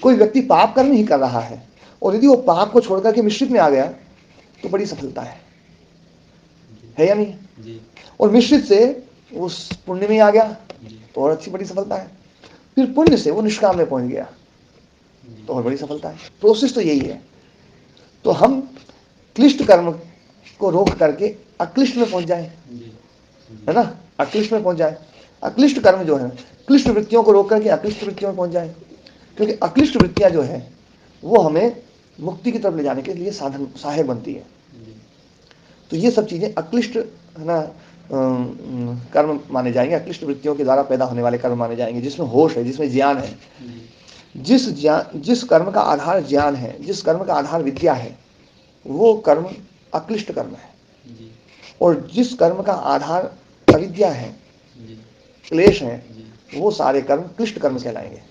कोई व्यक्ति पाप कर्म ही कर रहा है, और यदि वो पाप को छोड़ करके मिश्रित में आ गया तो बड़ी सफलता है या नहीं? और मिश्रित से उस पुण्य में आ गया तो और अच्छी बड़ी सफलता है। फिर पुण्य से वो निष्काम में पहुंच गया तो और बड़ी सफलता है। प्रोसेस तो यही है। तो हम क्लिष्ट कर्म को रोक करके अक्लिष्ट में पहुंच जाए, है ना, अक्लिष्ट में पहुंच जाए। अक्लिष्ट कर्म जो है, क्लिष्ट वृत्तियों को रोक करके अक्लिष्ट वृत्तियों में पहुंच जाए, क्योंकि अक्लिष्ट वृत्तियां जो है वो हमें मुक्ति की तरफ ले जाने के लिए साधन सहायक बनती है। तो ये सब चीजें अक्लिष्ट, है ना, कर्म माने जाएंगे, अक्लिष्ट वृत्तियों के द्वारा पैदा होने वाले कर्म माने जाएंगे, जिसमें होश है, जिसमें ज्ञान है। जिस कर्म का आधार ज्ञान है, जिस कर्म का आधार विद्या है, वो कर्म अक्लिष्ट कर्म है। और जिस कर्म का आधार अविद्या है, क्लेश है, वो सारे कर्म क्लिष्ट कर्म कहलाएंगे।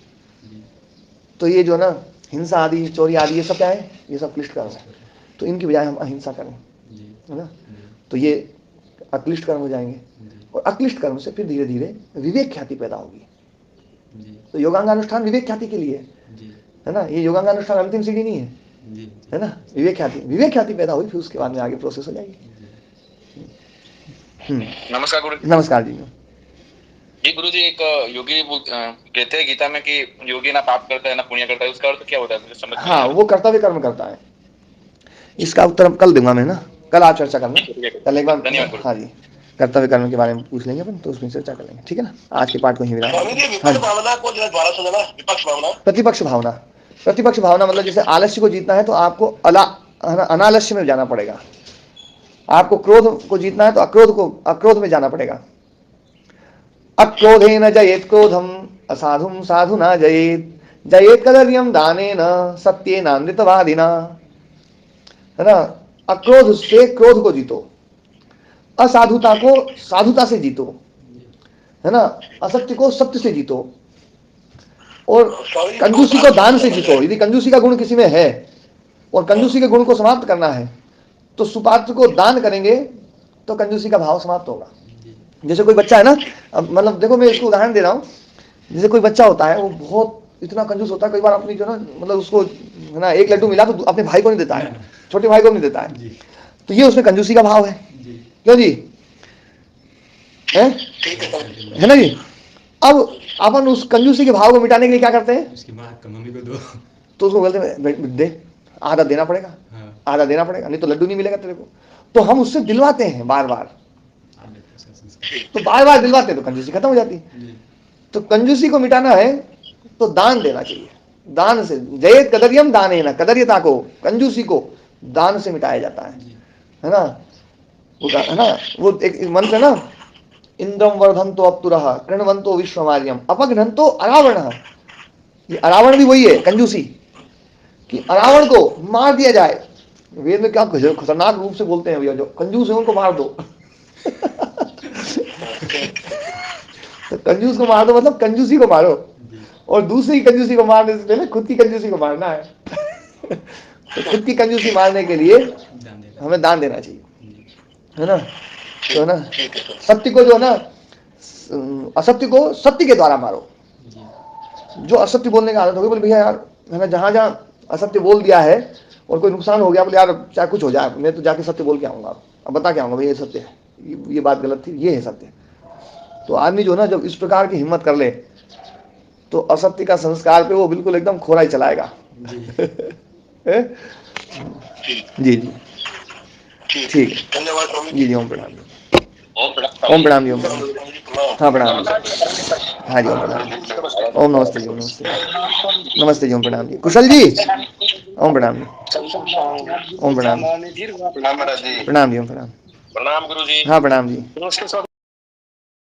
तो ये जो ना हिंसा आदि, चोरी आदि, ये सब क्या है? ये सब क्लिष्ट कर्म है। तो इनकी बजाय हम अहिंसा करें, है ना, तो ये अक्लिष्ट कर्म हो जाएंगे। और अक्लिष्ट कर्म से फिर धीरे धीरे विवेक ख्याति पैदा होगी। तो योगांगानुष्ठान विवेक ख्याति के लिए है ना, ये योगांगानुष्ठान अंतिम सीढ़ी नहीं है ना। विवेक ख्याति पैदा हुई, फिर उसके बाद में आगे प्रोसेस हो जाएगी। नमस्कार गुरु। नमस्कार जी। जी गुरु जी, एक योगी कहते हैं गीता में कि योगी ना पाप करता है ना पुण्य करता है, उसका अर्थ क्या होता है? मुझे समझ नहीं। हाँ, वो कर्तव्य कर्म करता है। इसका उत्तर कल दूंगा मैं ना, कल आप चर्चा करना, कल एक बार। धन्यवाद। हाँ जी, कर्तव्य कर्म के बारे में पूछ लेंगे अपन, तो उसमें चर्चा कर लेंगे, ठीक है ना। आज के पाठ को ही विराम। प्रतिपक्ष भावना, प्रतिपक्ष भावना मतलब जैसे आलस्य को जीतना है तो आपको अनालस्य में जाना पड़ेगा। आपको क्रोध को जीतना है तो अक्रोध में जाना पड़ेगा। अक्रोधेन जयेत क्रोधम, असाधुम साधुना जयेत, जयेत कदर्यम दानेन सत्येनामृतवादिना, है ना। अक्रोध से क्रोध को जीतो, असाधुता को साधुता से जीतो, है ना, असत्य को सत्य से जीतो, और कंजूसी को दान से जीतो। यदि कंजूसी का गुण किसी में है और कंजूसी के गुण को समाप्त करना है तो सुपात्र को दान करेंगे तो कंजूसी का भाव समाप्त होगा। जैसे कोई बच्चा है ना, अब मतलब देखो मैं इसको उदाहरण दे रहा हूँ, जैसे कोई बच्चा होता है वो बहुत इतना कंजूस होता है, कई बार अपनी जो ना मतलब उसको है ना 1 लड्डू मिला तो अपने भाई को नहीं देता है, छोटे भाई को नहीं देता है, जी तो ये उसमें कंजूसी का भाव है। जी क्यों जी? है ना जी? अब अपन उस कंजूसी के भाव को मिटाने के लिए क्या करते हैं, उसकी माँ मम्मी को दो। तो उसको बोलते हैं दे, आधा देना पड़ेगा, हाँ आधा देना पड़ेगा, नहीं तो लड्डू नहीं मिलेगा तेरे को। तो हम उससे दिलवाते हैं बार बार, आदत उसका संस्कार। तो बार बार दिलवाते हैं तो कंजूसी खत्म हो जाती है। जी तो कंजूसी को मिटाना है तो दान देना चाहिए, दान से जयेत कदरियम दाने ना, कदर्यता को, कंजूसी को दान से मिटाया जाता है। जी है ना? वो है ना, वो एक मंत्र है ना, इंद्रम वर्धंतो अप्तुरः कृण्वन्तो विश्वमार्यम अपघ्नन्तो अरावणः। ये अरावण भी वही है कंजूसी, कि अरावण को मार दिया जाए। वेद में क्या खतरनाक रूप से बोलते हैं भैया, जो कंजूस है उनको मार दो। तो कंजूस को मार दो मतलब कंजूसी को मारो, जी और दूसरी कंजूसी को मारने से पहले खुद की कंजूसी को मारना है। तो खुद की कंजूसी मारने के लिए दान देना। हमें दान देना चाहिए, जी है ना? तो है ना, सत्य को जो है ना, असत्य को सत्य के द्वारा मारो। जी जो असत्य बोलने का आदत होगी, बोले भैया यार है ना, जहां जहां असत्य बोल दिया है और कोई नुकसान हो गया, बोले यार चाहे कुछ हो जाए मैं तो जाके सत्य बोल के आऊंगा, अब बता के आऊंगा भैया ये सत्य है, ये बात गलत थी, ये है सत्य। तो आदमी जो ना जब इस प्रकार की हिम्मत कर ले तो असत्य का संस्कार पे वो बिल्कुल एकदम खोरा ही चलाएगा। जी हैं? जी जी ठीक है, धन्यवाद जी जी ओम प्रणाम जी, ओम प्रणाम। ओम प्रणाम जी, ओम प्रणाम। हाँ प्रणाम जी, हाँ जी ओम प्रणाम जी, ओम नमस्ते जी, ओम नमस्ते, नमस्ते जी, ओम प्रणाम जी, कुशल जी, ओम प्रणाम जी, ओम प्रणाम, प्रणाम महाराज जी। प्रणाम जी, ओम प्रणाम, प्रणाम गुरु जी। हाँ प्रणाम जी।